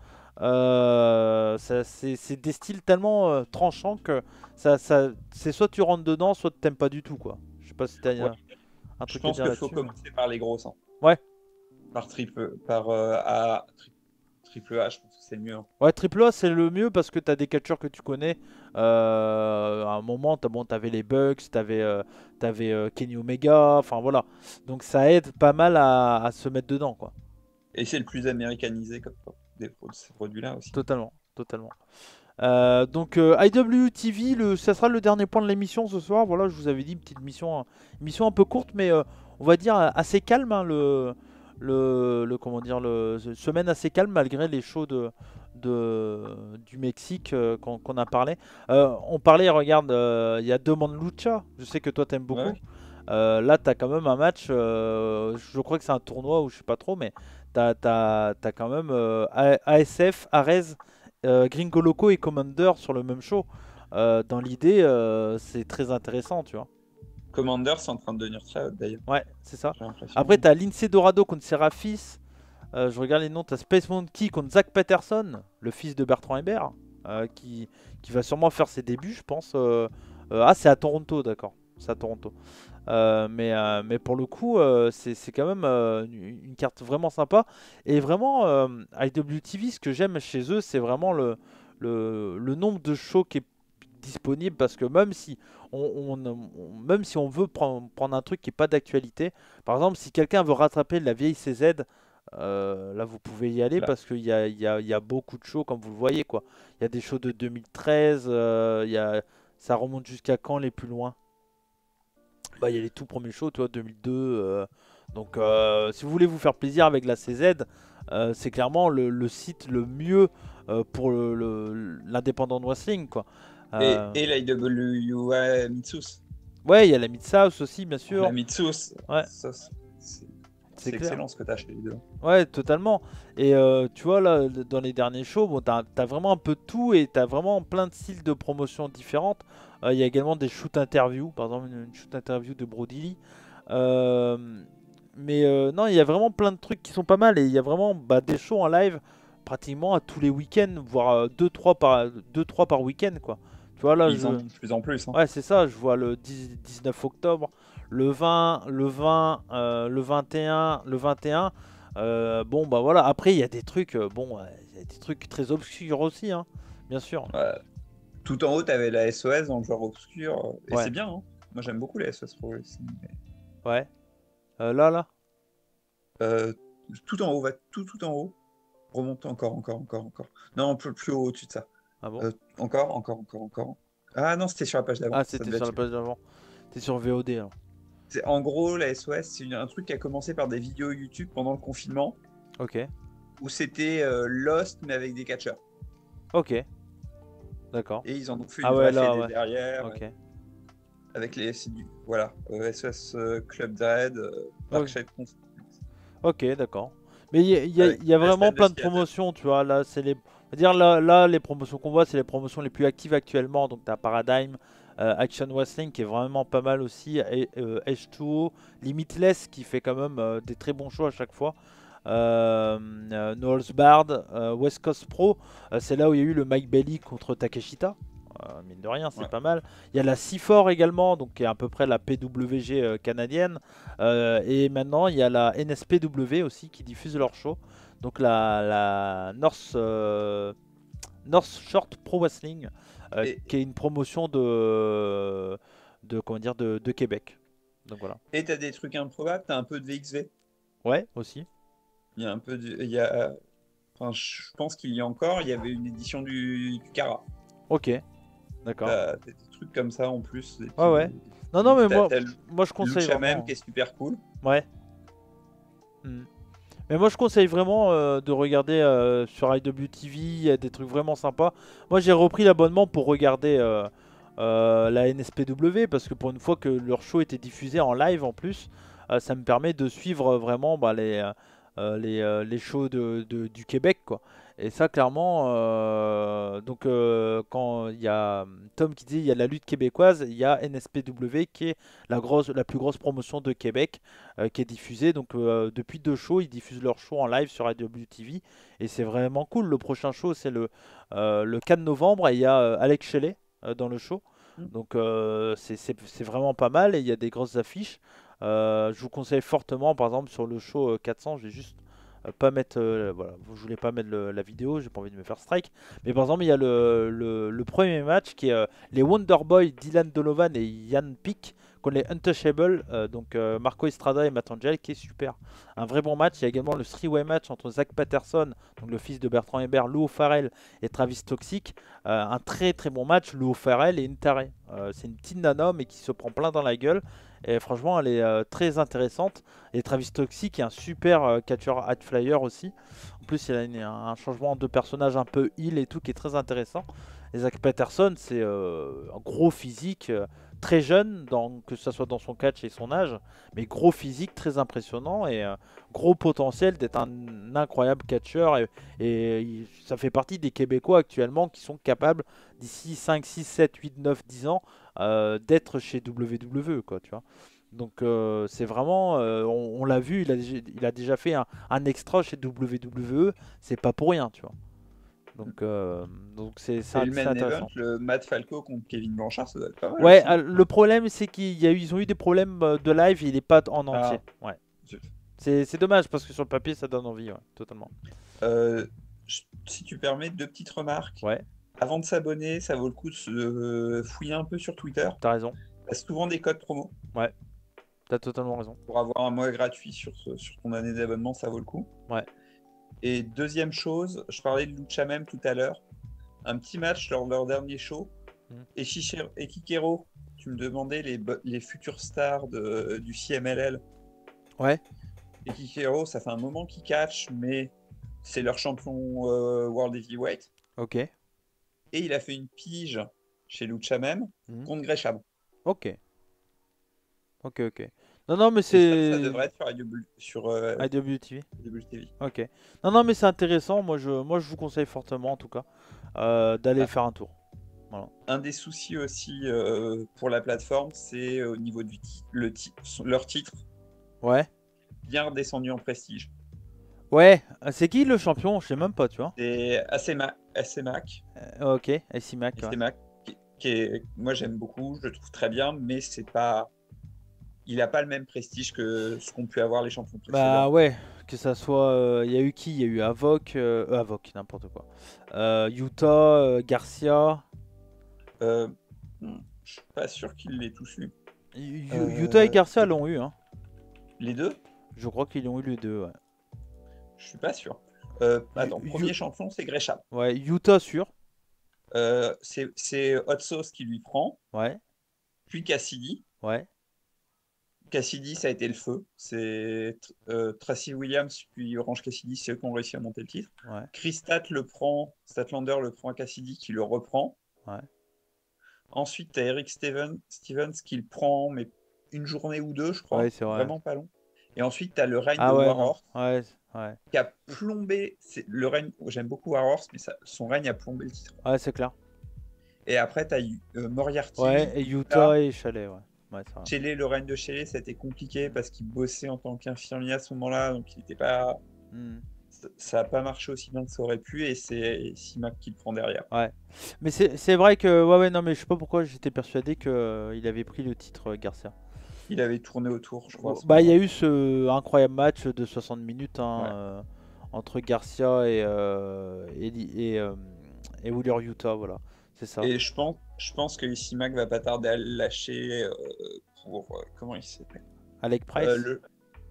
B: C'est des styles tellement tranchants que c'est soit tu rentres dedans, soit tu t'aimes pas du tout, quoi. Je sais pas si t'as un truc à dire là-dessus.
D: Je pense qu'il faut commencer par les grosses. Hein.
B: Ouais.
D: Par Triple Triple A, je pense que c'est le mieux. Hein.
B: Ouais, Triple A c'est le mieux parce que t'as des catcheurs que tu connais. À un moment, t'avais les Bucks, t'avais Kenny Omega, enfin voilà. Donc ça aide pas mal à se mettre dedans, quoi.
D: Et c'est le plus américanisé comme ces produits-là aussi.
B: Totalement, totalement. Donc IWTV, ça sera le dernier point de l'émission ce soir. Voilà, je vous avais dit une petite mission un peu courte, mais on va dire assez calme. Hein, comment dire, semaine assez calme malgré les shows du Mexique qu'on a parlé. On parlait, regarde, il y a deux Lucha. Je sais que toi t'aimes beaucoup.
D: Ouais.
B: Là, t'as quand même un match. Je crois que c'est un tournoi ou je sais pas trop, mais t'as quand même ASF, Arez. Gringo Loco et Commander sur le même show. Dans l'idée, c'est très intéressant, tu vois.
D: Commander, c'est en train de devenir très hot d'ailleurs.
B: Ouais, c'est ça.
D: J'ai l'impression.
B: Après, t'as Lindsay Dorado contre Seraphis. Je regarde les noms. T'as Space Monkey contre Zach Peterson, le fils de Bertrand Hébert, qui va sûrement faire ses débuts, je pense. C'est à Toronto, d'accord. C'est à Toronto. Mais pour le coup, c'est quand même une carte vraiment sympa. Et vraiment, IWTV, ce que j'aime chez eux, c'est vraiment le nombre de shows qui est disponible. Parce que même si même si on veut prendre un truc qui n'est pas d'actualité, par exemple, si quelqu'un veut rattraper la vieille CZ, là vous pouvez y aller
D: Là.
B: parce qu'il y a beaucoup de shows, comme vous le voyez, quoi. Il y a des shows de 2013, ça remonte jusqu'à quand les plus loin? Bah, il y a les tout premiers shows, tu vois, 2002. Donc, si vous voulez vous faire plaisir avec la CZ, c'est clairement le site le mieux pour l'indépendant de wrestling, quoi.
D: Et la IWA Mitsus.
B: Ouais, il y a la Mid-South aussi, bien sûr.
D: La Mitsus,
B: Ouais.
D: c'est
B: clair.
D: excellent ce que tu as chez les deux.
B: Ouais, totalement. Et tu vois, là, dans les derniers shows, bon, t'as vraiment un peu de tout et t'as vraiment plein de styles de promotion différentes. Il y a également des shoot interviews, par exemple une shoot interview de Brody Lee. Mais non, il y a vraiment plein de trucs qui sont pas mal et il y a vraiment des shows en live pratiquement à tous les week-ends, voire 2-3 par week-end, quoi. Tu vois, là,
D: Ils en ont de plus en plus. Hein.
B: ouais, c'est ça, je vois le 19 octobre, le 20, le 20, le 21, le 21. Bon, bah voilà, après, il y a des trucs, il y a des trucs très obscurs aussi, hein, bien sûr.
D: Ouais. Tout en haut, tu avais la SOS dans le genre obscur. Et
B: Ouais.
D: c'est bien. Hein. Moi, j'aime beaucoup la SOS Pro Wrestling.
B: Ouais. Là.
D: Tout en haut, va tout en haut. Remonte encore. Non, plus haut au-dessus de ça.
B: Ah bon?
D: Encore. Ah non, c'était sur la page d'avant.
B: Ah,
D: Ça
B: c'était
D: devait
B: sur la
D: être-
B: page d'avant. T'es sur VOD, alors.
D: En gros, la SOS, c'est un truc qui a commencé par des vidéos YouTube pendant le confinement,
B: Ok.
D: où c'était Lost, mais avec des catcheurs.
B: Ok. D'accord.
D: Et ils en ont fait
B: Ah
D: une
B: ouais,
D: vraie
B: là,
D: fédé
B: ouais.
D: derrière,
B: Ok.
D: avec les voilà, SOS Club Dread, Darkshade Conf.
B: Ok, d'accord. Mais il y a
D: Avec
B: vraiment
D: Western
B: plein de
D: Seattle.
B: promotions, tu vois. Là, c'est les. On va dire là, les promotions qu'on voit, c'est les promotions les plus actives actuellement. Donc, t'as Paradigm, Action Wrestling qui est vraiment pas mal aussi, et H2O, Limitless qui fait quand même des très bons choix à chaque fois. No Holds Barred, West Coast Pro, c'est là où il y a eu le Mike Bailey contre Takeshita. Mine de rien, c'est
D: Ouais.
B: pas mal. Il y a la C4 également, donc qui est à peu près la PWG canadienne. Et maintenant, il y a la NSPW aussi qui diffuse leur show. Donc la North Short Pro Wrestling, qui est une promotion comment dire, de Québec. Donc voilà.
D: Et t'as des trucs improbables, t'as un peu de VXV.
B: Ouais, aussi.
D: Il y a un peu de. Enfin, je pense qu'il y a encore, il y avait une édition du Cara.
B: Ok, d'accord.
D: T'as des trucs comme ça en plus. Et puis,
B: Ouais. Non, mais
D: t'as le
B: moi je conseille
D: Lucha
B: vraiment.
D: même qui est super cool.
B: Ouais. Mais moi je conseille vraiment de regarder sur IWTV, il y a des trucs vraiment sympas. Moi j'ai repris l'abonnement pour regarder la NSPW parce que pour une fois que leur show était diffusé en live en plus, ça me permet de suivre vraiment les shows du Québec, quoi. Et ça clairement, donc quand il y a Tom qui dit il y a la lutte québécoise, il y a NSPW qui est la plus grosse promotion de Québec qui est diffusée. Donc depuis deux shows, ils diffusent leur show en live sur IWTV et c'est vraiment cool. Le prochain show c'est le 4 novembre et il y a Alex Shelley dans le show. Donc c'est vraiment pas mal et il y a des grosses affiches. Je vous conseille fortement, par exemple sur le show 400, je vais juste pas mettre, voilà, je voulais pas mettre la vidéo, j'ai pas envie de me faire strike. Mais par exemple, il y a le premier match qui est les Wonderboy, Dylan Donovan et Ian Pick contre les Untouchables, donc Marco Estrada et Matt Angel, qui est super. Un vrai bon match. Il y a également le three-way match entre Zach Patterson, donc le fils de Bertrand Hébert, Lou Farrell et Travis Toxic. Un très très bon match. Lou Farrell est une tarée. C'est une petite nana mais qui se prend plein dans la gueule. Et franchement, elle est très intéressante. Et Travis Toxic est un super catcheur high flyer aussi. En plus, il a un changement de personnage un peu heal et tout qui est très intéressant. Et Zach Patterson, c'est un gros physique, très jeune, que ce soit dans son catch et son âge, mais gros physique, très impressionnant et gros potentiel d'être un incroyable catcheur. Ça fait partie des Québécois actuellement qui sont capables, d'ici 5, 6, 7, 8, 9, 10 ans, d'être chez WWE, quoi, tu vois. Donc c'est vraiment, on l'a vu, il a déjà fait un extra chez WWE, c'est pas pour rien, tu vois. Donc c'est
D: Et le main
B: intéressant.
D: event, le Matt Falco contre Kevin Blanchard, ça doit être pas mal.
B: Ouais,
D: aussi.
B: le problème c'est ils ont eu des problèmes de live, il est pas en entier. Ouais.
D: Zut.
B: C'est dommage parce que sur le papier ça donne envie, ouais, totalement.
D: Si tu permets, 2 petites remarques.
B: Ouais,
D: Avant de s'abonner, ça vaut le coup de se fouiller un peu sur Twitter.
B: t'as raison.
D: Il y a souvent des codes promo.
B: Ouais, t'as totalement raison.
D: Pour avoir un mois gratuit sur ton année d'abonnement, ça vaut le coup.
B: Ouais.
D: Et deuxième chose, je parlais de Lucha même tout à l'heure. Un petit match lors de leur dernier show. Et Kikero, tu me demandais les futures stars du CMLL.
B: Ouais.
D: Et Kikero, ça fait un moment qu'ils catch, mais c'est leur champion World Heavyweight.
B: Ok.
D: Et il a fait une pige chez Lucha même contre Gresham.
B: Ok. Non, mais
D: Et
B: c'est.
D: ça devrait être sur
B: IWTV.
D: IWTV.
B: Ok. Non, mais c'est intéressant. Moi, je vous conseille fortement, en tout cas, d'aller faire un tour. Voilà.
D: Un des soucis aussi pour la plateforme, c'est au niveau du leur titre.
B: Ouais.
D: Bien redescendu en prestige.
B: Ouais. C'est qui le champion? Je sais même pas, tu vois.
D: C'est SMAC.
B: Ok. SMAC. Ouais.
D: SMAC, moi j'aime beaucoup, je le trouve très bien, mais c'est pas. Il n'a pas le même prestige que ce qu'ont pu avoir les champions précédents.
B: Bah ouais, que ça soit. Il y a eu qui? Il y a eu Avoc, n'importe quoi. Utah, Garcia.
D: Je suis pas sûr qu'ils l'aient tous eu.
B: Utah et Garcia l'ont eu, hein.
D: Les deux?
B: Je crois qu'ils l'ont eu les deux, ouais.
D: Je suis pas sûr. Attends, premier champion, c'est Gresham.
B: Ouais, Utah sûr.
D: C'est Hot Sauce qui lui prend.
B: Ouais.
D: Puis Cassidy.
B: Ouais.
D: Cassidy, ça a été le feu. C'est Tracy Williams puis Orange Cassidy, c'est eux qui ont réussi à monter le titre.
B: Ouais.
D: Chris Statlander le prend à Cassidy qui le reprend.
B: Ouais.
D: Ensuite, tu as Eric Stevens qui le prend, mais une journée ou deux, je crois.
B: Ouais, c'est vrai.
D: Vraiment pas long. Et ensuite, tu as le règne de
B: ouais,
D: Warhorse
B: ouais.
D: qui a plombé. Le règne, j'aime beaucoup Warhorse, mais son règne a plombé le titre.
B: Ouais, c'est clair.
D: Et après, tu as Moriarty.
B: Ouais, et Utah et Chalet, ouais.
D: Shelley, le règne de Shelley, ça a été compliqué parce qu'il bossait en tant qu'infirmier à ce moment-là, donc il n'était pas. Ça n'a pas marché aussi bien que ça aurait pu, et c'est Simac qui le prend derrière.
B: Ouais. Mais c'est vrai que. Ouais, non, mais je sais pas pourquoi j'étais persuadé qu'il avait pris le titre Garcia.
D: Il avait tourné autour, je crois.
B: Bah, il y a eu ce incroyable match de 60 minutes hein, entre Garcia et Wheeler Utah, voilà. C'est ça.
D: Et je pense que Simac va pas tarder à le lâcher pour. Comment il s'appelle?
B: Alec Price.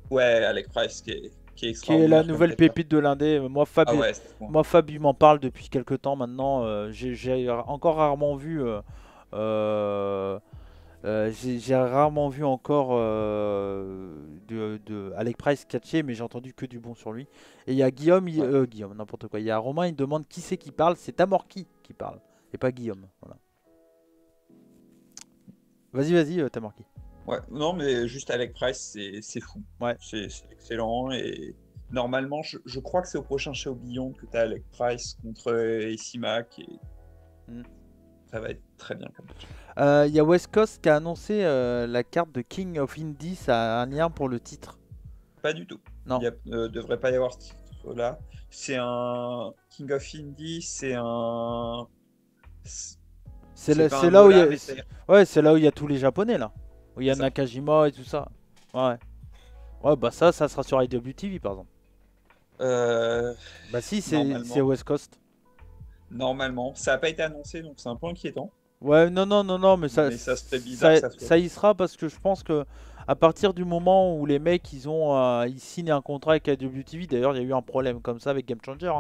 D: Ouais, Alec Price qui est
B: qui est la nouvelle pépite de l'indé. Moi, Fab, il m'en parle depuis quelques temps maintenant. J'ai encore rarement vu. J'ai rarement vu encore de Alec Price catcher, mais j'ai entendu que du bon sur lui. Et il y a Guillaume, n'importe quoi. Il y a Romain, il demande qui c'est qui parle. C'est Tamorki qui parle, et pas Guillaume. Voilà. Vas-y, Tamorki.
D: Ouais, non, mais juste Alec Price, c'est fou.
B: Ouais.
D: C'est excellent. Et normalement, je crois que c'est au prochain show Beyond que tu as Alec Price contre Simac. Et ça va être très bien comme ça.
B: Il y a West Coast qui a annoncé la carte de King of Indie. Ça a un lien pour le titre?
D: Pas du tout.
B: Non.
D: Il ne devrait pas y avoir ce titre-là. C'est un King of Indie, c'est un.
B: C'est là où il y a. Ouais, c'est là où il y a tous les Japonais là. Où il y a Nakajima et tout ça. Ouais. Ouais, bah ça sera sur IWTV par exemple.
D: Euh,
B: Bah si, c'est
D: normalement,
B: West Coast.
D: normalement, ça n'a pas été annoncé, donc c'est un peu inquiétant.
B: Ouais, non, non, non, non, mais
D: Mais ça serait bizarre que ça soit.
B: ça y sera parce que je pense que à partir du moment où les mecs ils signent un contrat avec IWTV, d'ailleurs il y a eu un problème comme ça avec Game Changer,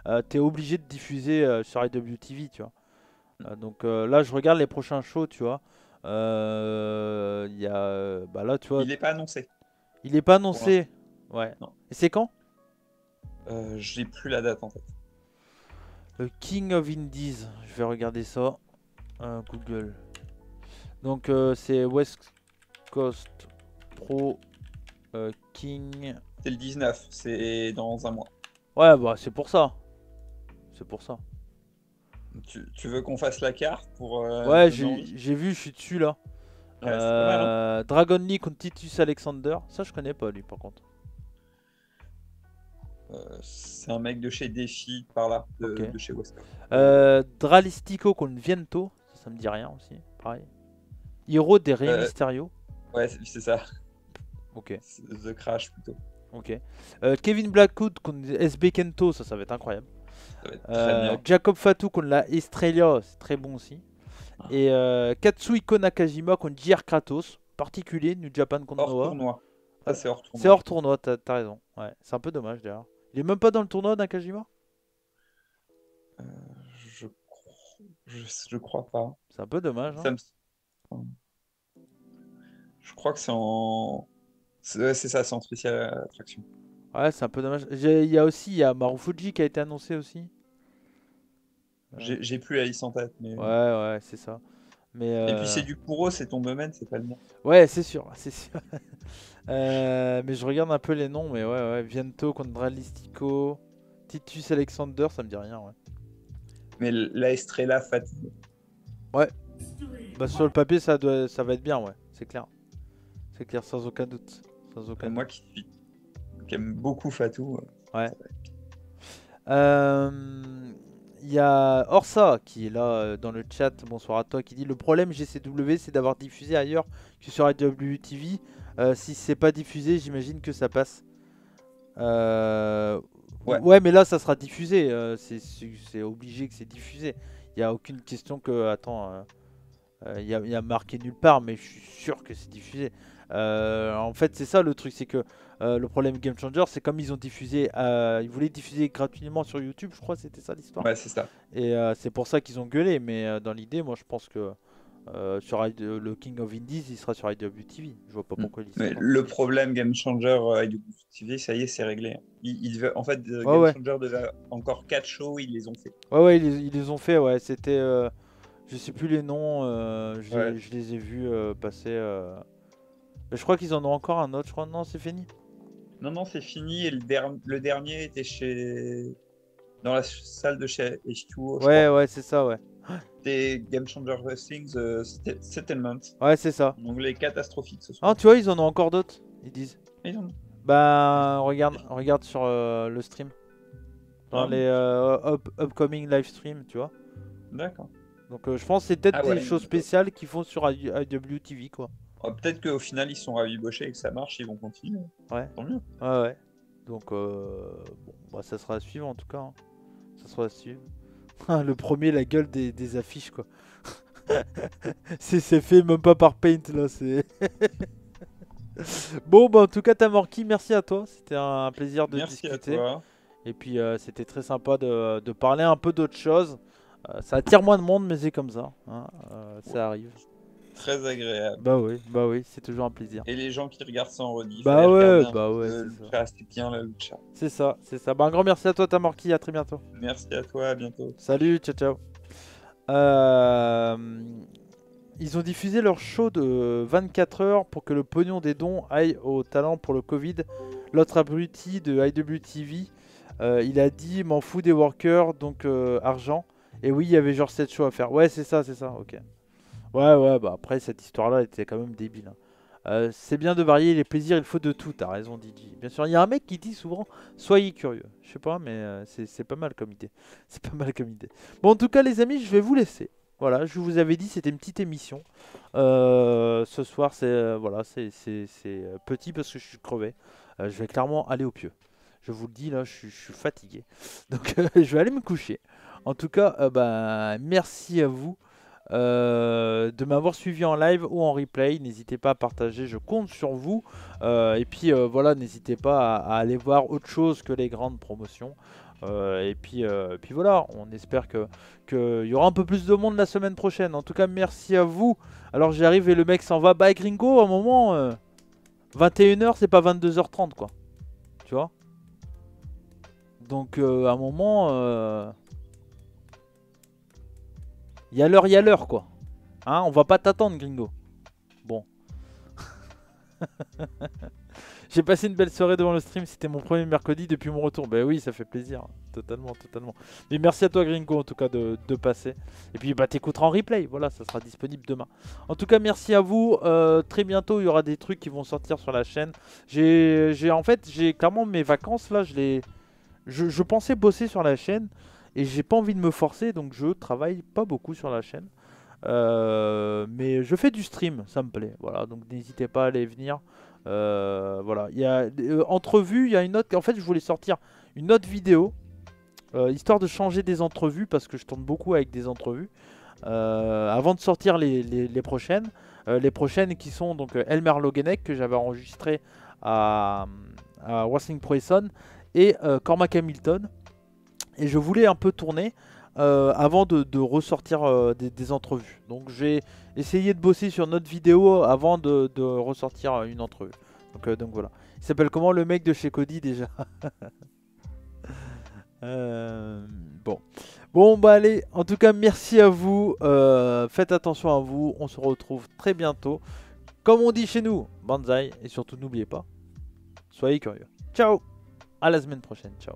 B: hein, t'es obligé de diffuser sur IWTV, tu vois. Donc là je regarde les prochains shows, tu vois. Il y a, bah là tu vois,
D: Il n'est pas annoncé
B: il est pas
D: pour l'instant.
B: annoncé. Ouais.
D: Non.
B: Et c'est quand?
D: J'ai plus la date en tête.
B: King of Indies, je vais regarder ça. Google. Donc c'est West Coast Pro King.
D: C'est le 19, c'est dans un mois.
B: Ouais, bah c'est pour ça. C'est pour ça.
D: Tu veux qu'on fasse la carte pour
B: Ouais,
D: donner envie?
B: j'ai vu, je suis dessus là.
D: Ouais, c'est pas mal, hein?
B: Dragon Lee contre Titus Alexander. Ça, je connais pas lui par contre.
D: C'est un mec de chez Défi par là,
B: Ok.
D: de chez Westcott.
B: Dralistico contre Viento. Ça me dit rien aussi. Pareil. Hiro des Rey
D: Euh,
B: Mysterio.
D: Ouais, c'est ça.
B: Ok.
D: C'est The Crash plutôt.
B: Ok. Kevin Blackwood contre SB Kento. Ça va être incroyable.
D: Ça va être très bien.
B: Jacob Fatou contre la Estrella. C'est très bon aussi. Et Katsuhiko Nakajima contre JR Kratos. Particulier, New Japan contre
D: Hors
B: Noah.
D: tournoi. Ça, c'est hors
B: C'est
D: tournoi.
B: hors tournoi, t'as raison. Ouais, c'est un peu dommage d'ailleurs. Il est même pas dans le tournoi Nakajima?
D: Euh, je, je crois pas.
B: C'est un peu dommage.
D: Ça
B: Hein.
D: me- Je crois que c'est en. Ouais, c'est ça, c'est en spécial attraction.
B: Ouais, c'est un peu dommage. Il y a Marufuji qui a été annoncé aussi.
D: J'ai plus la liste en tête, mais.
B: Ouais, ouais, c'est ça. Mais
D: Et puis c'est du Kuro, c'est ton domaine, c'est pas le mien.
B: ouais, c'est sûr, c'est sûr. Mais je regarde un peu les noms, mais ouais, ouais. Viento contre Dralistico, Titus Alexander, ça me dit rien, ouais.
D: Mais la Estrella fatigue.
B: Ouais. Bah sur le papier, ça va être bien, ouais. C'est clair. C'est clair, sans aucun doute. Sans aucun
D: Moi
B: doute.
D: qui aime beaucoup Fatou.
B: Ouais. Il y a Orsa qui est là dans le chat, bonsoir à toi, qui dit le problème GCW c'est d'avoir diffusé ailleurs que sur IWTV. Si c'est pas diffusé, j'imagine que ça passe.
D: Ouais.
B: Ouais, mais là ça sera diffusé, c'est obligé que c'est diffusé. Il n'y a aucune question que. Attends, il y a marqué nulle part, mais je suis sûr que c'est diffusé. En fait, c'est ça le truc, c'est que le problème Game Changer, c'est comme ils ont diffusé, ils voulaient diffuser gratuitement sur YouTube, je crois, c'était ça l'histoire.
D: Ouais, c'est ça.
B: Et c'est pour ça qu'ils ont gueulé, mais dans l'idée, moi je pense que le King of Indies, il sera sur IWTV. Je vois pas pourquoi il y
D: Mais
B: sera pas.
D: le problème Game Changer IWTV, ça y est, c'est réglé. En fait,
B: Ouais,
D: Game
B: ouais.
D: Changer devait encore 4 shows, ils les ont fait.
B: Ouais, ouais, ils les ont fait, ouais. C'était. Je sais plus les noms,
D: Ouais.
B: je les ai vus passer. Mais je crois qu'ils en ont encore un autre, je crois. Non, c'est fini.
D: Non, non, c'est fini. Et le dernier était dans la salle de chez H2O, je
B: Ouais,
D: crois.
B: ouais, c'est ça, ouais.
D: C'était Game Changer Wrestling Settlement.
B: Ouais, c'est ça.
D: En anglais catastrophique ce
B: Ah,
D: soir.
B: tu vois, ils en ont encore d'autres, ils disent.
D: Ils en ont.
B: Bah, regarde sur le stream. Dans
D: Ah,
B: les upcoming live stream, tu vois.
D: d'accord.
B: Donc, je pense que c'est peut-être
D: Ah ouais.
B: des choses spéciales qu'ils font sur IWTV, quoi.
D: Peut-être qu'au final, ils sont ravibochés et que ça marche, ils vont continuer.
B: Ouais.
D: Tant mieux.
B: Ouais, ouais. Donc, bon, bah, ça sera à suivre en tout cas. Hein. Ça sera à suivre. Le premier, la gueule des affiches, quoi. C'est fait même pas par Paint, là. C'est. Bon, bah, en tout cas, Tamorki, merci à toi. C'était un plaisir de
D: Merci à
B: discuter.
D: toi.
B: Et puis, c'était très sympa de parler un peu d'autre chose. Ça attire moins de monde, mais c'est comme ça. Hein. Ça arrive.
D: Très agréable.
B: Bah oui, c'est toujours un plaisir.
D: Et les gens qui regardent ça en rediff,
B: Bah
D: allez
B: ouais,
D: regarder un
B: bah
D: peu
B: ouais,
D: de
B: c'est ça.
D: Lucha, c'était bien la lucha.
B: C'est ça, c'est ça. Bah, un grand merci à toi, Tamorki. À très bientôt.
D: Merci à toi, à bientôt.
B: Salut, ciao, ciao. Ils ont diffusé leur show de 24 heures pour que le pognon des dons aille au talent pour le Covid. L'autre abruti de IWTV, il a dit m'en fous des workers, donc argent. Et oui, il y avait genre 7 shows à faire. Ouais, c'est ça, ok. Ouais, bah après, cette histoire-là était quand même débile. Hein. C'est bien de varier les plaisirs, il faut de tout, t'as raison, DJ. Bien sûr, il y a un mec qui dit souvent soyez curieux. Je sais pas, mais c'est pas mal comme idée. C'est pas mal comme idée. Bon, en tout cas, les amis, je vais vous laisser. Voilà, je vous avais dit, c'était une petite émission. Ce soir, c'est voilà, c'est petit parce que je suis crevé. Je vais clairement aller au pieu. Je vous le dis là, je suis fatigué. Donc je vais aller me coucher. En tout cas, bah, merci à vous de m'avoir suivi en live ou en replay. N'hésitez pas à partager, je compte sur vous. Et puis voilà, n'hésitez pas à aller voir autre chose que les grandes promotions. Et puis voilà, on espère qu'il y aura un peu plus de monde la semaine prochaine. En tout cas, merci à vous. Alors j'arrive et le mec s'en va. Bye Gringo, à un moment, 21h, c'est pas 22h30 quoi. Tu vois? Donc à un moment, il y a l'heure quoi. Hein, on va pas t'attendre Gringo. Bon. J'ai passé une belle soirée devant le stream, c'était mon premier mercredi depuis mon retour. Ben oui, ça fait plaisir, totalement. Mais merci à toi Gringo en tout cas de passer. Et puis bah t'écouteras en replay, voilà, ça sera disponible demain. En tout cas merci à vous, très bientôt il y aura des trucs qui vont sortir sur la chaîne. En fait, j'ai clairement mes vacances là, je pensais bosser sur la chaîne et j'ai pas envie de me forcer, donc je travaille pas beaucoup sur la chaîne. Mais je fais du stream, ça me plaît, voilà, donc n'hésitez pas à aller venir. Voilà, il y a entrevue, il y a une autre. En fait, je voulais sortir une autre vidéo histoire de changer des entrevues parce que je tourne beaucoup avec des entrevues avant de sortir les prochaines. Les prochaines qui sont donc Elmer Logenek que j'avais enregistré à Wrestling Pro Essonne et Cormac Hamilton. Et je voulais un peu tourner avant de ressortir des entrevues. Donc j'ai essayé de bosser sur notre vidéo avant de ressortir une entrevue. Donc voilà. Il s'appelle comment le mec de chez Cody déjà? Bon bah allez, en tout cas merci à vous. Faites attention à vous. On se retrouve très bientôt. Comme on dit chez nous, banzai. Et surtout n'oubliez pas, soyez curieux. Ciao, à la semaine prochaine. Ciao.